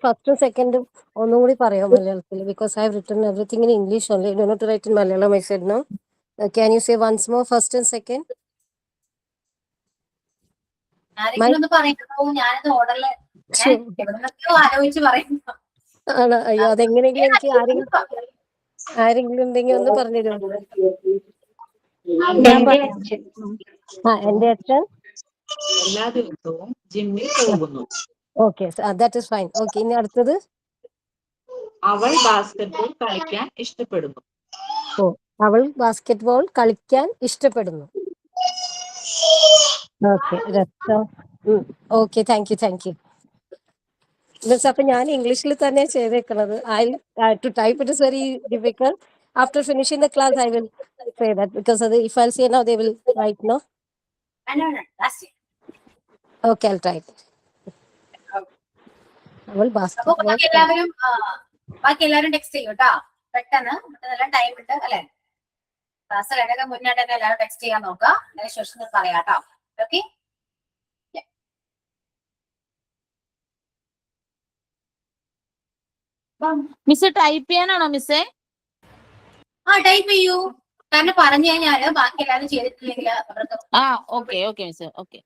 ഫസ്റ്റും സെക്കൻഡും ഒന്നും കൂടി പറയാം മലയാളത്തിൽ, because I have written everything in English only. Do not write in Malayalam. I said no. Can you say once more first and second? ആരെങ്കിലും ഒന്ന് പറയുമ്പോ ഞാനത് ഓർഡറില് ഞാൻ എവിടെന്നൊക്കെയോ ആലോചിച്ച് പറയുന്നു. ആണ്. അയ്യോ, അതെങ്ങനെയെങ്കിലും എനിക്ക് ആരെങ്കിലും ഉണ്ടെങ്കിൽ ഒന്ന് പറഞ്ഞുതരുമോ? ഞാൻ പറയാം. എന്റെ അച്ഛൻ എല്ലാ ദിവസവും ജിമ്മിൽ പോകുന്നു. Okay, that is fine. Okay, ഇനി അടുത്തത്. അവൾ ബാസ്കറ്റ്ബോൾ കളിക്കാൻ ഇഷ്ടപ്പെടുന്നു. ഓ, അവൾ ബാസ്കറ്റ്ബോൾ കളിക്കാൻ ഇഷ്ടപ്പെടുന്നു. Okay, okay, thank you. അപ്പൊ ഞാൻ ഇംഗ്ലീഷിൽ തന്നെ ചെയ്തേക്കുന്നത്. To type it is very difficult. After finishing the class, I will say that, because if I'll say now, they will write no. No, that's it. Okay, I'll try it. അവൾ അപ്പൊ ബാസ്കറ്റ്ബോൾ ബാക്കി എല്ലാവരും ടെക്സ്റ്റ് ചെയ്യും കേട്ടോ. പെട്ടെന്ന് നല്ല ടൈം ഉണ്ട് അല്ലെ? ക്ലാസ് കഴിഞ്ഞൊക്കെ മുന്നായിട്ട് തന്നെ എല്ലാവരും ടെക്സ്റ്റ് ചെയ്യാൻ നോക്കുക. അതിനുശേഷം പറയാം കേട്ടോ. ഓക്കെ, മിസ് ടൈപ്പ് ചെയ്യാനാണോ മിസ്സേ? ടൈപ്പ് ചെയ്യൂ. കാരണം പറഞ്ഞു കഴിഞ്ഞാല് ബാക്കി എല്ലാവരും ചെയ്തിട്ടില്ലെങ്കിൽ അവർക്ക് okay miss. Okay,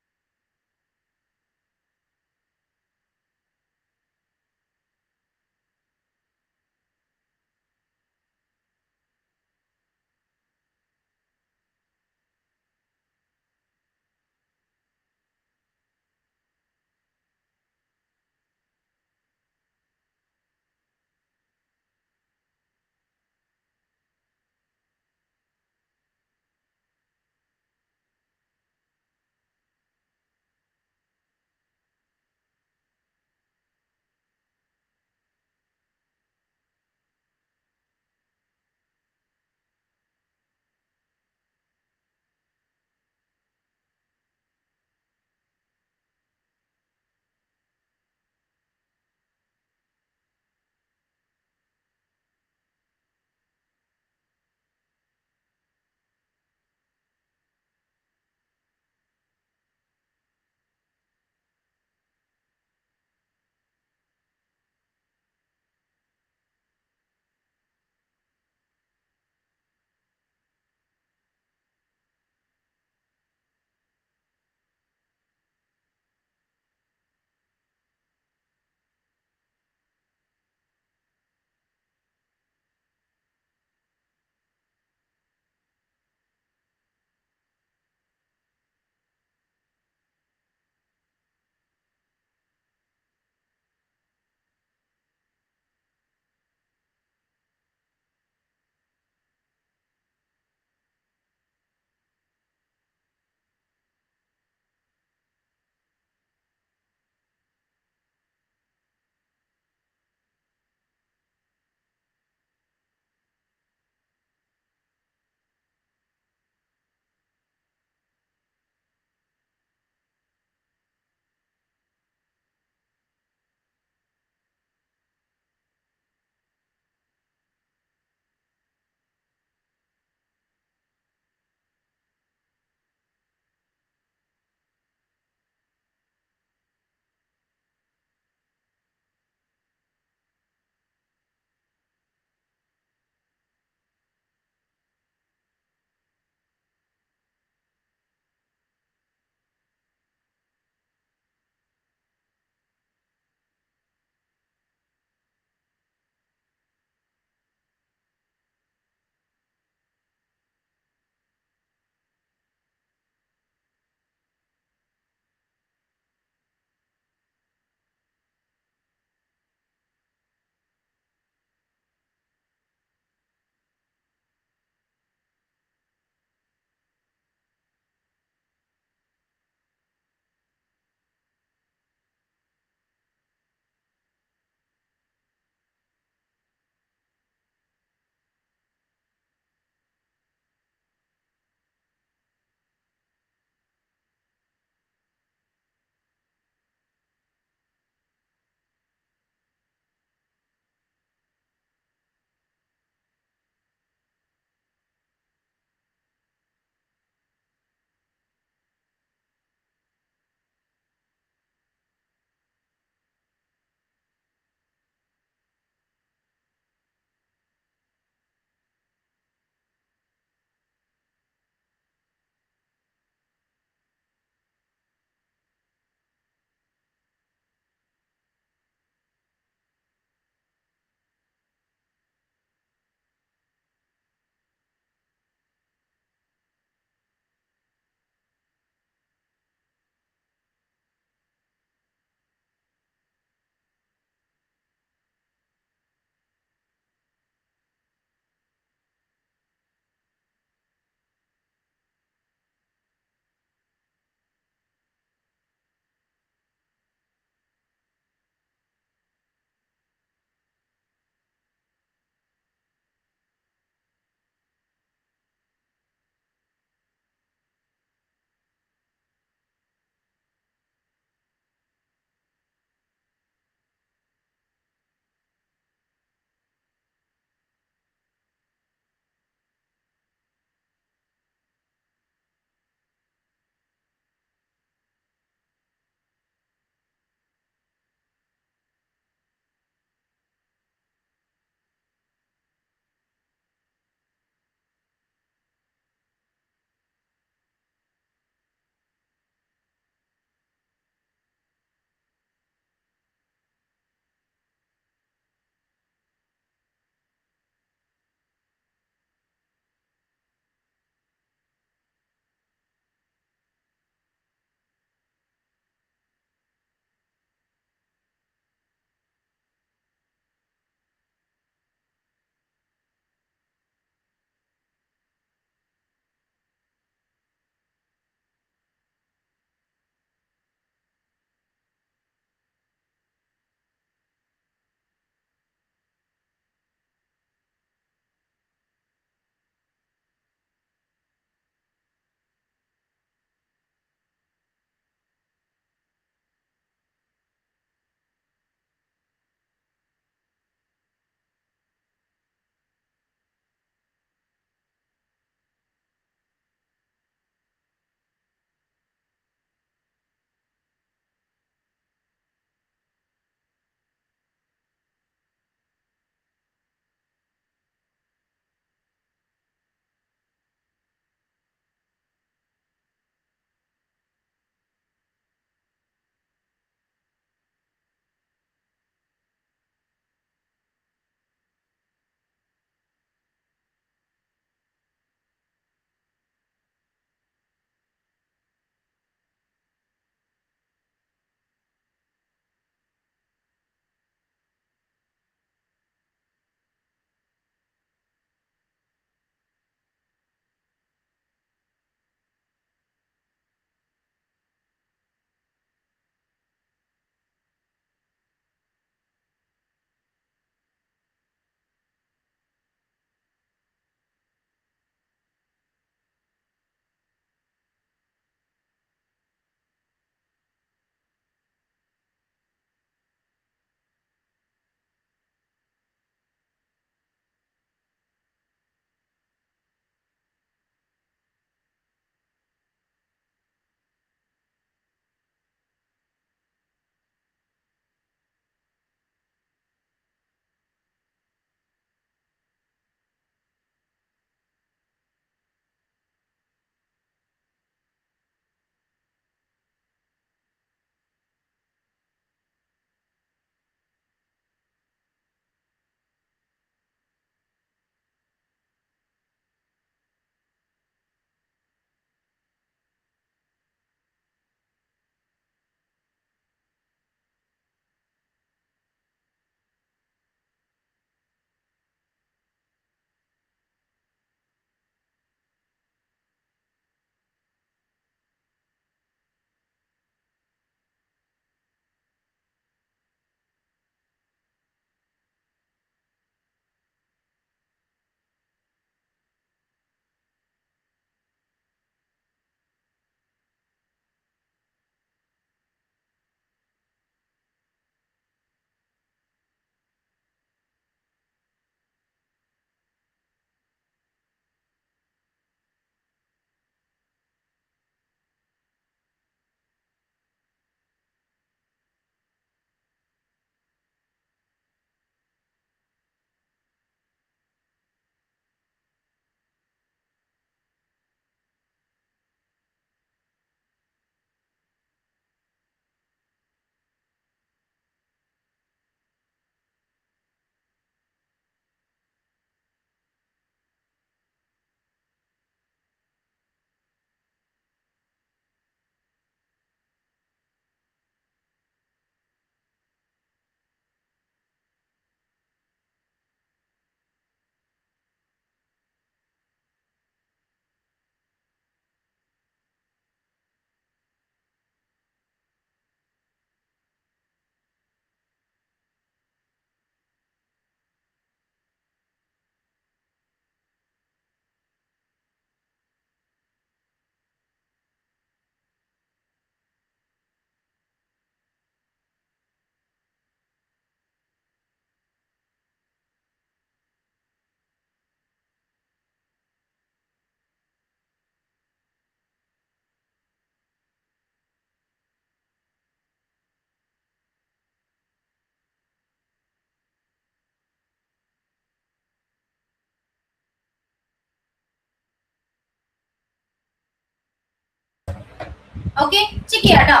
okay, check ചെയ്യാട്ടോ.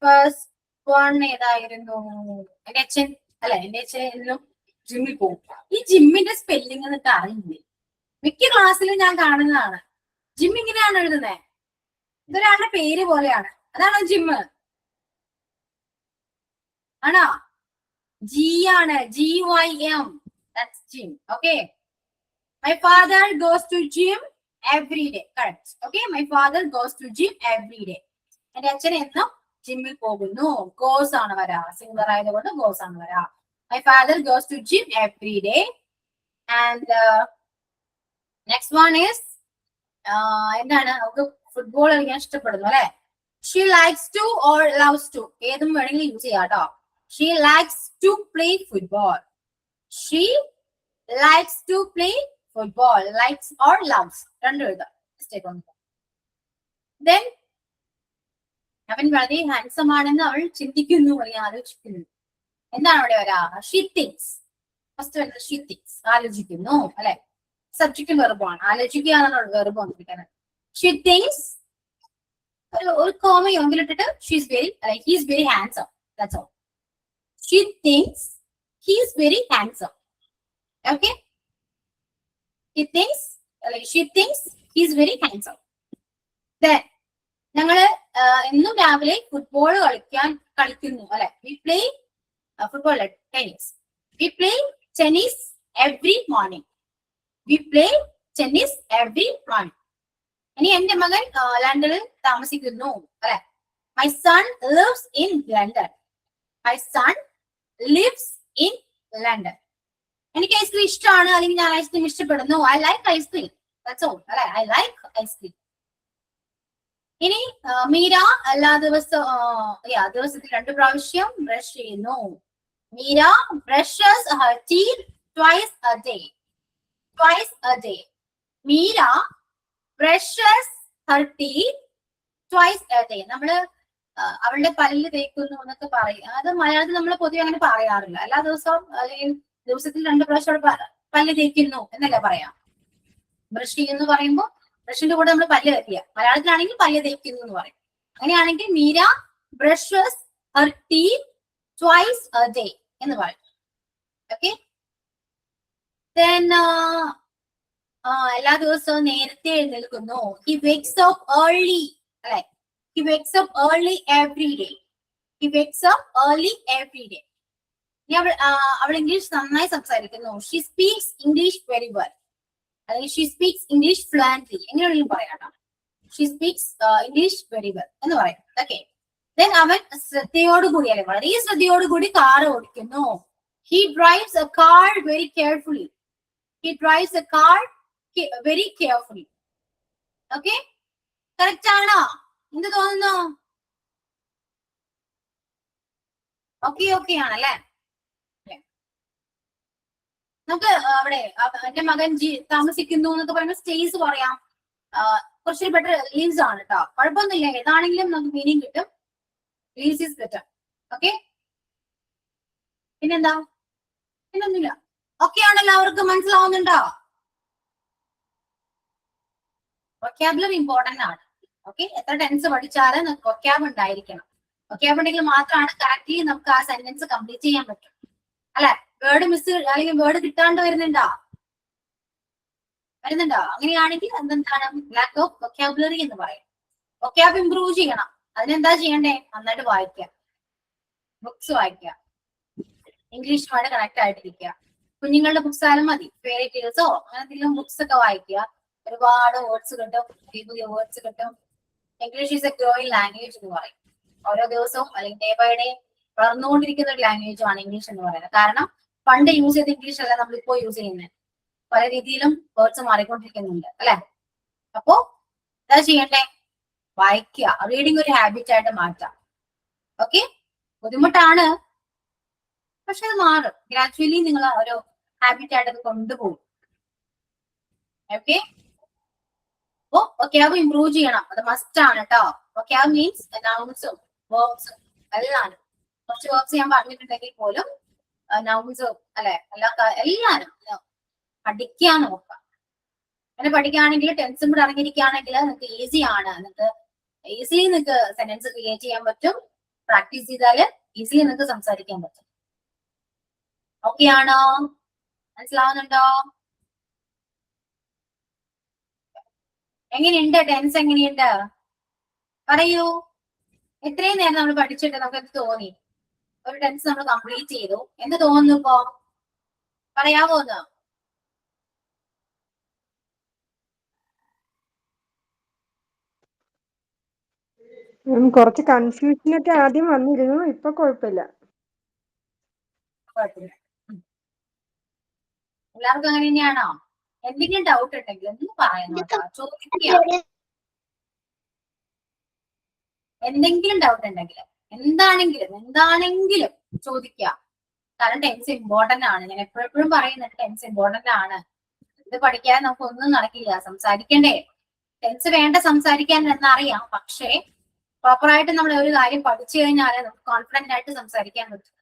ഫസ്റ്റ് വൺ ഏതായിരുന്നു? എന്റെ അച്ഛൻ അല്ലെ, എന്റെ അച്ഛൻ എന്നും ജിമ്മിൽ പോകും. ഈ ജിമ്മിന്റെ സ്പെല്ലിംഗ് എന്നിട്ട് അറിയില്ലേ? മിക്ക ക്ലാസ്സിലും ഞാൻ കാണുന്നതാണ്. ജിം ഇങ്ങനെയാണ് എഴുതുന്നത്, ഇതൊരാളുടെ പേര് പോലെയാണ്. അതാണോ ജിമ്മ്? ആണോ? ജി ആണ്, GYM. That's gym. Okay. My father goes to gym every day. Correct. Okay. My father goes to gym every day. എന്റെ അച്ഛൻ എന്നും ജിമ്മിൽ പോകുന്നു. ഗോസ് ആണ് വരാ, സിംഗർ ആയതുകൊണ്ട് ഗോസ് ആണ് വരാ. My father goes to gym every day. And next one is എന്താണ്? അവർക്ക് ഫുട്ബോൾ കളിക്കാൻ ഇഷ്ടപ്പെടുന്നു അല്ലെ. She likes to or loves to. ഏതും വേണമെങ്കിലും യൂസ് ചെയ്യാം കേട്ടോ. She likes to play football. She likes to play football. Likes or loves. രണ്ടും എഴുതാം. Mistake ഒന്നും. Then അവൻ വളരെ ഹാൻസം ആണെന്ന് അവൾ ചിന്തിക്കുന്നു, അല്ലെങ്കിൽ ആലോചിക്കുന്നു. എന്താണ് അവിടെ വരാ? She thinks. ഫസ്റ്റ് വരുന്നത് she thinks. ആലോചിക്കുന്നു അല്ലെ. സബ്ജക്റ്റ് വെർബാണ്. ആലോചിക്കുക എന്നുള്ള വെർബ് വന്നിരിക്കുന്നത്. She thinks. ഒരു കോമയോ ഇട്ടിട്ട് he's very handsome. That's all. She thinks he is very handsome. Okay? She thinks he is very handsome. Then ഞങ്ങള് എന്നും രാവിലെ ഫുട്ബോൾ കളിക്കുന്നു അല്ലെ. We play football, tennis. We play tennis every morning. We play tennis every morning. ഇനി എന്റെ മകൻ ലണ്ടനിൽ താമസിക്കുന്നു അല്ലെ. My son lives in London. My son lives in London. എനിക്ക് ഐസ്ക്രീം ഇഷ്ടമാണ്, അല്ലെങ്കിൽ ഞാൻ ഐസ്ക്രീം ഇഷ്ടപ്പെടുന്നു. I like ice cream. That's all. അല്ലെ, I like ice cream. ഇനി മീര എല്ലാ ദിവസത്തിൽ 2 പ്രാവശ്യം ബ്രഷ് ചെയ്യുന്നു. Meera brushes her teeth twice a day. Twice a day. Meera brushes her teeth twice a day. നമ്മള് അവളുടെ പല്ല് തേക്കുന്നു എന്നൊക്കെ പറയും. അത് മലയാളത്തിൽ നമ്മൾ പൊതുവെ അങ്ങനെ പറയാറില്ല. എല്ലാ ദിവസവും അല്ലെങ്കിൽ ദിവസത്തിൽ 2 പ്രാവശ്യം പല്ല് തേക്കുന്നു എന്നല്ലേ പറയാം. ബ്രഷ് ചെയ്യുന്നു പറയുമ്പോൾ ബ്രഷിന്റെ കൂടെ നമ്മൾ പല്ല് തേക്കുക. മലയാളത്തിലാണെങ്കിൽ പല്ല് തേക്കുന്നു എന്ന് പറയും. അങ്ങനെയാണെങ്കിൽ Meera brushes her teeth twice a day എന്ന് പറയും. ഓക്കെ. Then എല്ലാ ദിവസവും നേരത്തെ എഴുന്നേൽക്കുന്നു. He wakes up early. അല്ലെ. He wakes up early every day. He wakes up early every day. അവൾ ഇംഗ്ലീഷ് നന്നായി സംസാരിക്കുന്നു. She speaks English very well. അല്ലെങ്കിൽ she speaks English fluently. എങ്ങനെയാണെങ്കിലും പറയാം. She speaks English very well എന്ന് പറയും. ഓക്കെ. Then അവൻ ശ്രദ്ധയോടുകൂടി അല്ലെ, വളരെ ശ്രദ്ധയോടുകൂടി കാർ ഓടിക്കുന്നു. He drives a car very carefully. He drives a car very carefully. Okay. Correct ആണോ? എന്ത് തോന്നുന്നു? ഓക്കെ ആണല്ലേ. നമുക്ക് അവിടെ എന്റെ മകൻ താമസിക്കുന്നു എന്നൊക്കെ പറയുമ്പോൾ സ്റ്റേസ് പറയാം. കുറച്ചൊരു ബെറ്റർ ലീവ്സ് ആണ് കേട്ടോ. കുഴപ്പമൊന്നുമില്ല, ഏതാണെങ്കിലും നമുക്ക് മീനിങ് കിട്ടും. Leaves is better. ഓക്കെ. പിന്നെന്താ? പിന്നൊന്നുമില്ല. ഓക്കെ ആണല്ലോ, എല്ലാവർക്കും മനസ്സിലാവുന്നുണ്ടോ? വൊക്കാബുലറി ഇമ്പോർട്ടന്റ് ആണ്. ഓക്കെ. എത്ര ടെൻസ് പഠിച്ചാലും നമുക്ക് വൊക്കാബ് ഉണ്ടായിരിക്കണം. വൊക്കാബ് ഉണ്ടെങ്കിൽ മാത്രമാണ് കറക്റ്റ്ലി നമുക്ക് ആ സെന്റൻസ് കംപ്ലീറ്റ് ചെയ്യാൻ പറ്റും അല്ലെ. വേർഡ് മിസ് അല്ലെങ്കിൽ വേർഡ് കിട്ടാണ്ട് വരുന്നുണ്ടോ? അങ്ങനെയാണെങ്കിൽ എന്താണ്? ലാക്ക് ഓഫ് വൊക്കാബുലറി എന്ന് പറയും. വൊക്കാബ് ഇംപ്രൂവ് ചെയ്യണം. അതിനെന്താ ചെയ്യണ്ടേ? നന്നായിട്ട് വായിക്കുക, ബുക്സ് വായിക്കുക, ഇംഗ്ലീഷുമായിട്ട് കണക്ട് ആയിട്ടിരിക്കുക. കുഞ്ഞുങ്ങളുടെ ബുക്സ് ആയാലും മതി, ഫെയറി ടെയിൽസോ അങ്ങനെ എന്തെങ്കിലും ബുക്സ് ഒക്കെ വായിക്കുക. ഒരുപാട് വേർഡ്സ് കിട്ടും, പുതിയ വേർഡ്സ് കിട്ടും. English is A growing language എന്ന് പറയും. ഓരോ ദിവസവും അല്ലെങ്കിൽ ഡേ ബൈ ഡേ വളർന്നുകൊണ്ടിരിക്കുന്ന ഒരു ലാംഗ്വേജ് ആണ് ഇംഗ്ലീഷ് എന്ന് പറയുന്നത്. കാരണം പണ്ട് യൂസ് ചെയ്ത ഇംഗ്ലീഷ് അല്ല നമ്മളിപ്പോ യൂസ് ചെയ്യുന്നത്. പല രീതിയിലും വേർഡ്സ് മാറിക്കൊണ്ടിരിക്കുന്നുണ്ട് അല്ലെ. അപ്പോ എന്താ ചെയ്യണ്ടേ? വായിക്കുക, റീഡിങ് ഒരു ഹാബിറ്റ് ആയിട്ട് മാറ്റാം. ഓക്കെ. ബുദ്ധിമുട്ടാണ്, പക്ഷെ അത് മാറും. ഗ്രാജുവലി നിങ്ങൾ ഒരു ഹാബിറ്റ് ആയിട്ട് അത് കൊണ്ടുപോകും. ഓക്കെ. അപ്പോ വൊക്കാബ് ഇംപ്രൂവ് ചെയ്യണം, അത് മസ്റ്റ് ആണ് കേട്ടോ. വൊക്കാബ് മീൻസ് നൗൺസും വേർബ്സും എല്ലാം. കുറച്ച് വേർബ്സ് ഞാൻ പറഞ്ഞിട്ടുണ്ടെങ്കിൽ പോലും നൗൺസും അല്ലെ എല്ലാരും പഠിക്കാൻ നോക്കാം. അങ്ങനെ പഠിക്കുകയാണെങ്കിൽ ടെൻസും കൂടെ അറിഞ്ഞിരിക്കുകയാണെങ്കിൽ നിങ്ങൾക്ക് ഈസി ആണ്. നിങ്ങൾക്ക് ഈസിലി നിങ്ങൾക്ക് സെന്റൻസ് ക്രിയേറ്റ് ചെയ്യാൻ പറ്റും. പ്രാക്ടീസ് ചെയ്താല് ഈസിലി നിങ്ങൾക്ക് സംസാരിക്കാൻ പറ്റും. ഓക്കെ ആണോ? മനസ്സിലാവുന്നുണ്ടോ? എങ്ങനെയുണ്ട് ടെൻസ്? എങ്ങനെയുണ്ട് പറയൂ. എത്രയും നേരം നമ്മൾ പഠിച്ചിട്ട് നമുക്ക് എന്ത് തോന്നി? ഒരു ടെൻസ് നമ്മൾ കംപ്ലീറ്റ് ചെയ്തു, എന്ത് തോന്നുന്നു ഇപ്പോ? പറയാമോന്ന്? കുറച്ച് കൺഫ്യൂഷനൊക്കെ ആദ്യം വന്നിരുന്നു, ഇപ്പൊ കുഴപ്പമില്ല. കുഴപ്പമില്ല. എല്ലാവർക്കും അങ്ങനെ തന്നെയാണോ? എന്തെങ്കിലും ഡൗട്ട് ഉണ്ടെങ്കിൽ ഒന്ന് പറയുന്നു കേട്ടോ, ചോദിക്കുക. എന്തെങ്കിലും ഡൗട്ട് ഉണ്ടെങ്കിൽ എന്താണെങ്കിലും ചോദിക്കുക. കാരണം ടെൻസ് ഇമ്പോർട്ടന്റ് ആണ്. ഞാൻ എപ്പോഴും പറയുന്നുണ്ട് ടെൻസ് ഇമ്പോർട്ടന്റ് ആണ്. ഇത് പഠിക്കാൻ നമുക്ക് ഒന്നും നടക്കില്ല. സംസാരിക്കണ്ടേ? ടെൻസ് വേണ്ട സംസാരിക്കാൻ എന്നറിയാം, പക്ഷേ പ്രോപ്പറായിട്ട് നമ്മൾ ഒരു കാര്യം പഠിച്ചു കഴിഞ്ഞാൽ നമുക്ക് കോൺഫിഡന്റ് ആയിട്ട് സംസാരിക്കാൻ പറ്റും,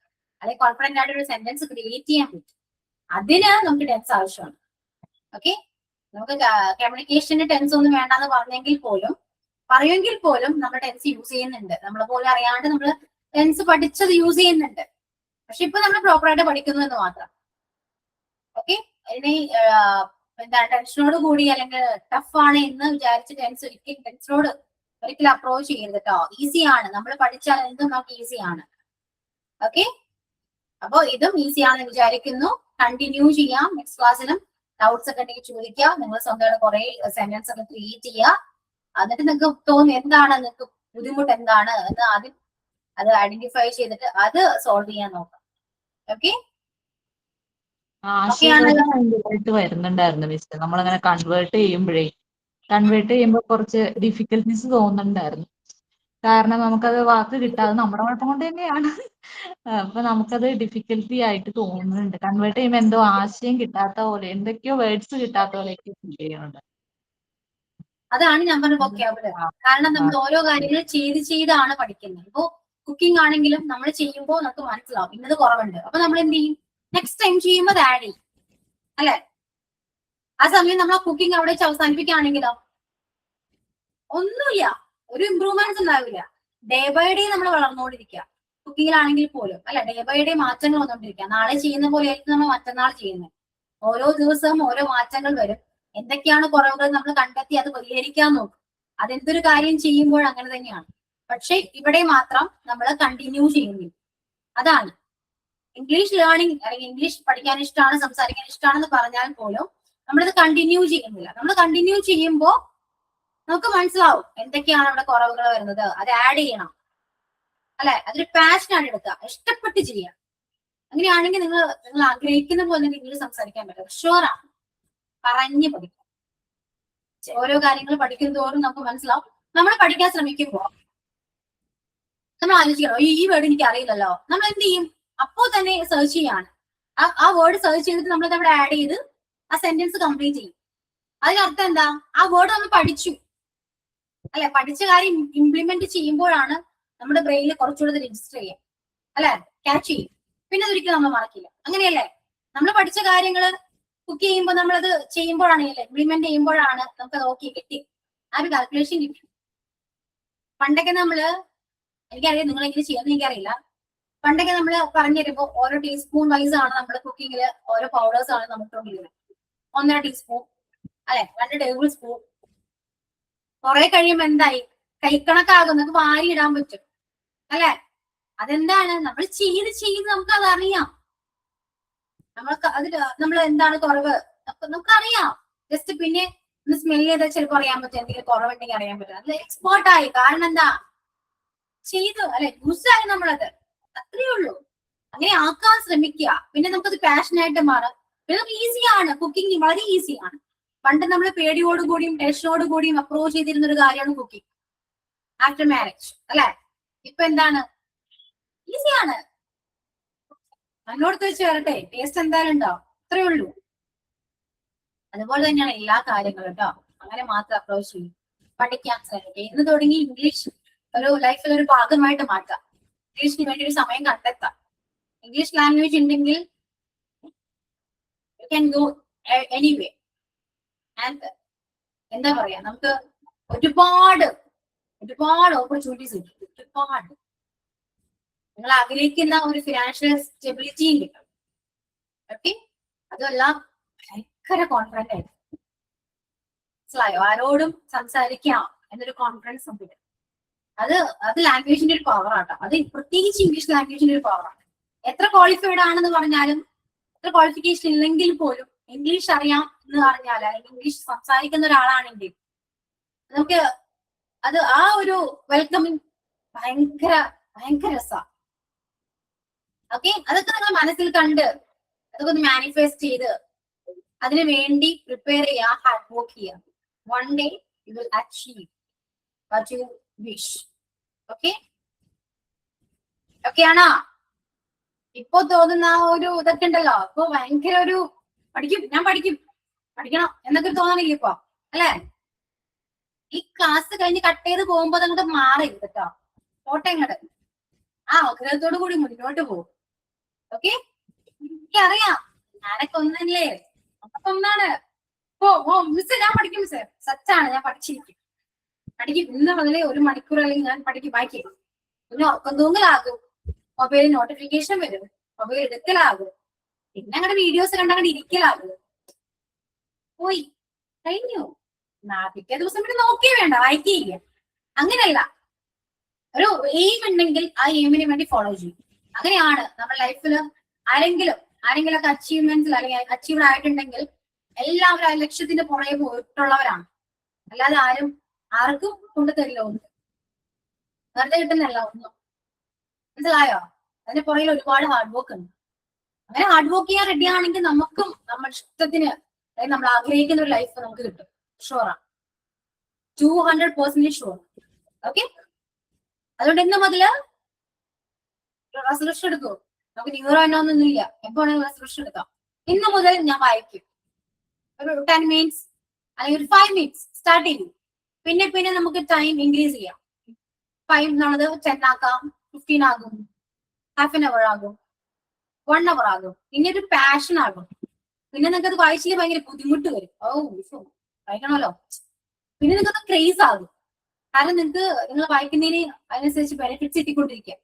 അല്ലെങ്കിൽ കോൺഫിഡന്റ് ആയിട്ട് ഒരു സെന്റൻസ് ക്രിയേറ്റ് ചെയ്യാൻ പറ്റും. അതിന് നമുക്ക് ടെൻസ് ആവശ്യമാണ്. ഓക്കെ, നമുക്ക് കമ്മ്യൂണിക്കേഷന് ടെൻസ് ഒന്നും വേണ്ടെന്ന് പറയുമെങ്കിൽ പോലും നമ്മൾ ടെൻസ് യൂസ് ചെയ്യുന്നുണ്ട്. നമ്മളെ പോലെ അറിയാണ്ട് നമ്മൾ ടെൻസ് പഠിച്ചത് യൂസ് ചെയ്യുന്നുണ്ട്. പക്ഷെ ഇപ്പൊ നമ്മൾ പ്രോപ്പറായിട്ട് പഠിക്കുന്നു എന്ന് മാത്രം. ഓക്കെ, ഇനി എന്താ ടെൻഷനോട് കൂടി അല്ലെങ്കിൽ ടഫ് ആണ് എന്ന് വിചാരിച്ച് ടെൻസിനോട് ഒരിക്കലും അപ്രോച്ച് ചെയ്യരുത് കേട്ടോ. ഈസി ആണ്, നമ്മൾ പഠിച്ചാൽ എന്തും നമുക്ക് ഈസി ആണ്. ഓക്കെ, അപ്പൊ ഇതും ഈസി ആണെന്ന് വിചാരിക്കുന്നു. കണ്ടിന്യൂ ചെയ്യാം. നെക്സ്റ്റ് ക്ലാസ്സിലും ഡൗട്ട്സ് ഒക്കെ ഉണ്ടെങ്കിൽ ചോദിക്കുക. നിങ്ങൾ സ്വന്തമായിട്ട് കുറെ സെന്റൻസ് ഒക്കെ ക്രിയേറ്റ് ചെയ്യുക. എന്നിട്ട് നിങ്ങൾക്ക് തോന്നി എന്താണ് നിങ്ങൾക്ക് ബുദ്ധിമുട്ട് എന്താണ് എന്ന് ആദ്യം അത് ഐഡന്റിഫൈ ചെയ്തിട്ട് അത് സോൾവ് ചെയ്യാൻ നോക്കാം. ഓക്കെ, ആശയമായിട്ട് വരുന്നുണ്ടായിരുന്നു മിസ്. നമ്മളങ്ങനെ കൺവേർട്ട് ചെയ്യുമ്പോൾ കുറച്ച് ഡിഫിക്കൽട്ടീസ് തോന്നുന്നുണ്ടായിരുന്നു. കാരണം നമുക്കത് വാക്ക് കിട്ടാതെ നമ്മുടെ കുഴപ്പം കൊണ്ട് തന്നെയാണ്. അപ്പൊ നമുക്കത് ഡിഫിക്കൽട്ടി ആയിട്ട് തോന്നുന്നുണ്ട്. കൺവേർട്ട് ചെയ്യുമ്പോൾ എന്തോ ആശയം കിട്ടാത്ത പോലെ, എന്തൊക്കെയോ വേർഡ്സ് കിട്ടാത്ത പോലെയൊക്കെ ഫീൽ ചെയ്യുന്നുണ്ട്. അതാണ് ഞാൻ പറഞ്ഞ വൊക്കാബുലറി. കാരണം നമ്മൾ ഓരോ കാര്യങ്ങൾ ചെയ്താണ് പഠിക്കുന്നത്. ഇപ്പോ കുക്കിംഗ് ആണെങ്കിലും നമ്മൾ ചെയ്യുമ്പോൾ നമുക്ക് മനസ്സിലാവും ഇന്നത് കുറവുണ്ട്. അപ്പൊ നമ്മൾ എന്ത് ചെയ്യും? നെക്സ്റ്റ് ടൈം ചെയ്യുമ്പോൾ അത് ആഡ് ചെയ്യും, അല്ലെ? ആ സമയം നമ്മൾ കുക്കിംഗ് അവിടെ വെച്ച് അവസാനിപ്പിക്കുകയാണെങ്കിലോ ഒന്നുമില്ല, ഒരു ഇമ്പ്രൂവ്മെന്റ്സ് ഉണ്ടാവില്ല. ഡേ ബൈ ഡേ നമ്മൾ വളർന്നുകൊണ്ടിരിക്കുക. കുക്കിങ്ങിലാണെങ്കിൽ പോലും അല്ലെ, ഡേ ബൈ ഡേ മാറ്റങ്ങൾ വന്നുകൊണ്ടിരിക്കുക. നാളെ ചെയ്യുന്ന പോലെ ആയിരിക്കും നമ്മൾ മറ്റന്നാൾ ചെയ്യുന്നത്. ഓരോ ദിവസവും ഓരോ മാറ്റങ്ങൾ വരും. എന്തൊക്കെയാണ് കുറവുകൾ നമ്മൾ കണ്ടെത്തി അത് പരിഹരിക്കാൻ നോക്കും. അതെന്തൊരു കാര്യം ചെയ്യുമ്പോൾ അങ്ങനെ തന്നെയാണ്. പക്ഷെ ഇവിടെ മാത്രം നമ്മൾ കണ്ടിന്യൂ ചെയ്യുന്നില്ല. അതാണ് ഇംഗ്ലീഷ് ലേണിംഗ്, അല്ലെങ്കിൽ ഇംഗ്ലീഷ് പഠിക്കാൻ ഇഷ്ടമാണ്, സംസാരിക്കാൻ ഇഷ്ടമാണെന്ന് പറഞ്ഞാൽ പോലും നമ്മളിത് കണ്ടിന്യൂ ചെയ്യുന്നില്ല. നമ്മൾ കണ്ടിന്യൂ ചെയ്യുമ്പോൾ നമുക്ക് മനസ്സിലാവും എന്തൊക്കെയാണ് അവിടെ കുറവുകൾ വരുന്നത്. അത് ആഡ് ചെയ്യണം, അല്ലെ? അതൊരു പാഷനാണ് എടുക്കുക, ഇഷ്ടപ്പെട്ട് ചെയ്യാം. അങ്ങനെയാണെങ്കിൽ നിങ്ങൾ ആഗ്രഹിക്കുന്ന പോലെ ഇംഗ്ലീഷ് സംസാരിക്കാൻ പറ്റും. ഷുവറാണ്, പറഞ്ഞ് പഠിക്കും. ഓരോ കാര്യങ്ങൾ പഠിക്കും തോറും നമുക്ക് മനസ്സിലാവും. നമ്മൾ പഠിക്കാൻ ശ്രമിക്കുമ്പോൾ നമ്മൾ ആലോചിക്കണം, ഈ വേർഡ് എനിക്ക് അറിയില്ലല്ലോ. നമ്മൾ എന്ത് ചെയ്യും? അപ്പോ തന്നെ സെർച്ച് ചെയ്യാണ്. ആ വേർഡ് സെർച്ച് ചെയ്തിട്ട് നമ്മൾ അവിടെ ആഡ് ചെയ്ത് ആ സെന്റൻസ് കംപ്ലീറ്റ് ചെയ്യും. അതിനർത്ഥം എന്താ? ആ വേർഡ് നമ്മൾ പഠിച്ചു, അല്ലെ? പഠിച്ച കാര്യം ഇംപ്ലിമെന്റ് ചെയ്യുമ്പോഴാണ് നമ്മുടെ ബ്രെയിനിൽ കുറച്ചുകൂടി രജിസ്റ്റർ ചെയ്യാം, അല്ലെ? ക്യാച്ച് ചെയ്യും. പിന്നെ അതൊരിക്കലും നമ്മൾ മറക്കില്ല. അങ്ങനെയല്ലേ? നമ്മൾ പഠിച്ച കാര്യങ്ങള് കുക്ക് ചെയ്യുമ്പോൾ നമ്മളത് ചെയ്യുമ്പോഴാണ്, ഇംപ്ലിമെന്റ് ചെയ്യുമ്പോഴാണ് നമുക്കത് ഓക്കെ കിട്ടി, ആ ഒരു കാൽക്കുലേഷൻ കിട്ടി. പണ്ടൊക്കെ എനിക്കറിയാം നിങ്ങൾ എങ്ങനെ ചെയ്യുമെന്ന് എനിക്കറിയില്ല. പണ്ടൊക്കെ നമ്മൾ പറഞ്ഞു തരുമ്പോൾ ഓരോ ടീസ്പൂൺ വൈസ് ആണ് നമ്മൾ കുക്കിങ്ങില് ഓരോ പൗഡേഴ്സ് ആണ് നമുക്കുകൊണ്ടിരുന്നത്. 1.5 ടീസ്പൂൺ, അല്ലെ? 2 ടേബിൾ സ്പൂൺ. കുറെ കഴിയുമ്പോൾ എന്തായി? കൈക്കണക്കാകും, നമുക്ക് വാരി ഇടാൻ പറ്റും, അല്ലെ? അതെന്താണ്? നമ്മൾ ചെയ്ത് നമുക്ക് അത് അറിയാം. നമ്മൾ എന്താണ് കുറവ് നമുക്കറിയാം. ജസ്റ്റ് പിന്നെ ഒന്ന് സ്മെല് ചെയ്താൽ ചിലപ്പോൾ അറിയാൻ പറ്റും, എന്തെങ്കിലും കുറവുണ്ടെങ്കിൽ അറിയാൻ പറ്റും. അത് എക്സ്പേർട്ടായി. കാരണം എന്താ? ചെയ്തു, അല്ലെ? യൂസായി നമ്മളത്. അത്രയേ ഉള്ളൂ. അങ്ങനെ ആക്കാൻ ശ്രമിക്കുക. പിന്നെ നമുക്കത് പാഷനായിട്ട് മാറും. പിന്നെ നമുക്ക് ഈസിയാണ് കുക്കിംഗ്, വളരെ ഈസിയാണ്. പണ്ട് നമ്മൾ പേടിയോടുകൂടിയും ടെൻഷനോടുകൂടിയും അപ്രോച്ച് ചെയ്തിരുന്ന ഒരു കാര്യമാണ് കുക്കിംഗ് ആഫ്റ്റർ മാരേജ്, അല്ലെ? ഇപ്പൊ എന്താണ്? ഈസിയാണ്. നല്ലോടത്ത് വെച്ച് വരട്ടെ, ടേസ്റ്റ് എന്തായാലും ഉണ്ടാവും, അത്രേ ഉള്ളൂ. അതുപോലെ തന്നെയാണ് എല്ലാ കാര്യങ്ങളും കേട്ടോ. അങ്ങനെ മാത്രം അപ്രോച്ച് ചെയ്യും. പഠിക്കാൻ ശ്രമിക്കുക. ഇന്ന് തുടങ്ങി ഇംഗ്ലീഷ് ഒരു ലൈഫിൽ ഒരു ഭാഗമായിട്ട് മാറ്റാം. ഇംഗ്ലീഷിന് വേണ്ടി ഒരു സമയം കണ്ടെത്താം. ഇംഗ്ലീഷ് ലാംഗ്വേജ് ഉണ്ടെങ്കിൽ you can go anyway. And എന്താ പറയാ, നമുക്ക് ഒരുപാട് ഓപ്പർച്യൂണിറ്റീസ് കിട്ടും. ഒരുപാട് നിങ്ങൾ ആഗ്രഹിക്കുന്ന ഒരു ഫിനാൻഷ്യൽ സ്റ്റെബിലിറ്റിയും കിട്ടും. ഓക്കെ, അതെല്ലാം ഭയങ്കര കോൺഫിഡന്റ് ആയിട്ട് മനസ്സിലായോ? ആരോടും സംസാരിക്കാം എന്നൊരു കോൺഫിഡൻസ് നമുക്ക് കിട്ടും. അത് ലാംഗ്വേജിന്റെ ഒരു പവർ ആട്ടോ. അത് പ്രത്യേകിച്ച് ഇംഗ്ലീഷ് ലാംഗ്വേജിന്റെ ഒരു പവറാണ്. എത്ര ക്വാളിഫൈഡ് ആണെന്ന് പറഞ്ഞാലും, എത്ര ക്വാളിഫിക്കേഷൻ ഇല്ലെങ്കിൽ പോലും ഇംഗ്ലീഷ് അറിയാം എന്ന് പറഞ്ഞാൽ, അല്ലെങ്കിൽ ഇംഗ്ലീഷ് സംസാരിക്കുന്ന ഒരാളാണെങ്കിൽ നമുക്ക് അത് ആ ഒരു വെൽക്കമിങ് ഭയങ്കര രസമാണ്. ഓക്കെ, അതൊക്കെ നിങ്ങൾ മനസ്സിൽ കണ്ട് അതൊക്കെ ഒന്ന് മാനിഫെസ്റ്റ് ചെയ്ത് അതിനു വേണ്ടി പ്രിപ്പയർ ചെയ്യുക, ഹാർഡ് വർക്ക് ചെയ്യുക. One day you will achieve what you wish. Okay, okay ആണോ? ഇപ്പൊ തോന്നുന്ന ആ ഒരു ഇതൊക്കെ ഉണ്ടല്ലോ, ഇപ്പൊ ഭയങ്കര ഒരു പഠിക്കണം എന്നൊക്കെ തോന്നണില്ല ഇപ്പൊ, അല്ലെ? ഈ ക്ലാസ് കഴിഞ്ഞ് കട്ട് ചെയ്ത് പോകുമ്പോ അങ്ങോട്ട് മാറരുത് കേട്ടോ. പോട്ടെ ഇങ്ങോട്ട് ആ ആഗ്രഹത്തോടു കൂടി മുന്നോട്ട് പോകും. ഓക്കെ, എനിക്കറിയാം, ഞാനൊക്കെ ഒന്നല്ലേ, അപ്പൊ ഒന്നാണ്. മിസ് ഞാൻ പഠിക്കും മിസ്, സച്ചാണ്, ഞാൻ പഠിക്കും. ഇന്ന് മുതലേ 1 മണിക്കൂർ അല്ലെങ്കിൽ ഞാൻ വായിക്കും. പിന്നെ ഉറക്കം തൂങ്ങലാകും, മൊബൈൽ നോട്ടിഫിക്കേഷൻ വരും, മൊബൈൽ എടുക്കലാകും, പിന്നെ അങ്ങടെ വീഡിയോസ് കണ്ടങ്ങടെ ഇരിക്കലാകും. പോയി കഴിഞ്ഞു. പിറ്റേ ദിവസം പിന്നെ നോക്കിയേ വേണ്ട, വായിക്കുകയില്ല. അങ്ങനെയല്ല, ഒരു എയിം ഉണ്ടെങ്കിൽ ആ എയിമിന് വേണ്ടി ഫോളോ ചെയ്യും. അങ്ങനെയാണ് നമ്മുടെ ലൈഫിൽ ആരെങ്കിലും ഒക്കെ അച്ചീവ്മെന്റ്സിൽ അല്ലെങ്കിൽ അച്ചീവ്ഡ് ആയിട്ടുണ്ടെങ്കിൽ എല്ലാവരും ആ ലക്ഷ്യത്തിന്റെ പുറകെ പോയിട്ടുള്ളവരാണ്. അല്ലാതെ ആർക്കും കൊണ്ടുതരില്ല ഒന്നും, വെറുതെ കിട്ടുന്നല്ല ഒന്നും. മനസ്സിലായോ? അതിന്റെ പുറകിൽ ഒരുപാട് ഹാർഡ് വർക്ക് ഉണ്ട്. അങ്ങനെ ഹാർഡ് വർക്ക് ചെയ്യാൻ റെഡി ആണെങ്കിൽ നമുക്കും നമ്മുടെ ഇഷ്ടത്തിന് അതായത് നമ്മൾ ആഗ്രഹിക്കുന്ന ഒരു ലൈഫ് നമുക്ക് കിട്ടും. ഷുവറാണ്, 200% ഷുവർ. ഓക്കെ, അതുകൊണ്ട് ഇന്ന് മുതല് റെസല്യൂഷൻ എടുക്കൂ. നമുക്ക് ന്യൂ ഇയർ എന്നൊന്നുമില്ല, എപ്പോ വേണമെങ്കിൽ റെസല്യൂഷൻ എടുക്കാം. ഇന്ന് മുതൽ ഞാൻ വായിക്കും. ഒരു 10 മിനിറ്റ്സ് അല്ലെങ്കിൽ ഒരു 5 മിനിറ്റ്സ് സ്റ്റാർട്ട് ചെയ്യും. പിന്നെ നമുക്ക് ടൈം ഇൻക്രീസ് ചെയ്യാം. 5 എന്നുള്ളത് 10 ആക്കാം, 15 ആകും, ഹാഫ് ആൻ അവർ ആകും, 1 അവർ ആകും. പിന്നെ ഒരു പാഷൻ ആകും. പിന്നെ നിങ്ങൾക്ക് അത് വായിച്ചിട്ട് ഭയങ്കര ബുദ്ധിമുട്ട് വരും. വായിക്കണമല്ലോ. പിന്നെ നിങ്ങൾക്ക് ക്രേസ് ആകും. കാരണം നിങ്ങൾ വായിക്കുന്നതിന് അതിനനുസരിച്ച് ബെനിഫിറ്റ്സ് കിട്ടിക്കൊണ്ടിരിക്കുക,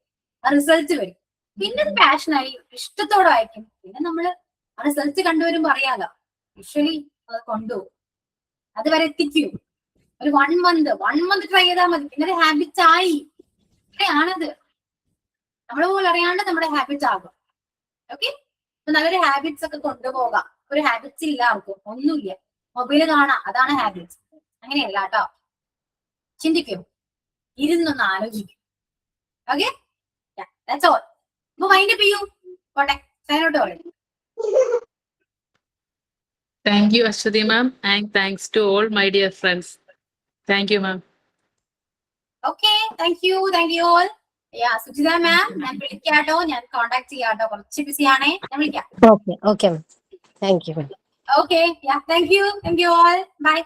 ആ റിസൾട്ട് വരും. പിന്നെ അത് പാഷനായി ഇഷ്ടത്തോടെ വായിക്കും. പിന്നെ നമ്മള് ആ റിസൾട്ട് കണ്ടുവരുമ്പോ അറിയാലോ, യൂഷ്വലി അത് കൊണ്ടുപോകും, അതുവരെ എത്തിക്കും. ഒരു 1 മന്ത് ട്രൈ ചെയ്താൽ മതി. പിന്നെ ഒരു ഹാബിറ്റ് ആയി. ആണത് നമ്മളെ പോലെ അറിയാണ്ട് നമ്മുടെ ഹാബിറ്റ് ആകും. ഓക്കെ, അപ്പൊ നല്ലൊരു ഹാബിറ്റ്സ് ഒക്കെ കൊണ്ടുപോകാം. ഒരു ഹാബിറ്റ്സ് ഇല്ല ആർക്കും, ഒന്നുമില്ല. മൊബൈല് കാണാം, അതാണ് ഹാബിറ്റ്സ്. അങ്ങനെയല്ല കേട്ടോ. ചിന്തിക്കും, ഇരുന്നൊന്ന് ആലോചിക്കും. Okay, that's all. അപ്പൊ വൈൻഡപ്പ് ചെയ്യൂ. പോട്ടെ, സൈനോട്ട് പറയും. Thank you, Ashwati ma'am, and thanks to all my dear friends. Thank you, ma'am. Okay, thank you all. Yeah, Suchita ma'am, ഞാൻ വിളിക്കാട്ടോ, ഞാൻ കോണ്ടാക്ട് ചെയ്യാട്ടോ. കുറച്ച് ബിസി ആണേ, ഞാൻ വിളിക്കാം. Okay, ma'am. Thank you, ma'am. Okay, yeah, thank you all. Bye.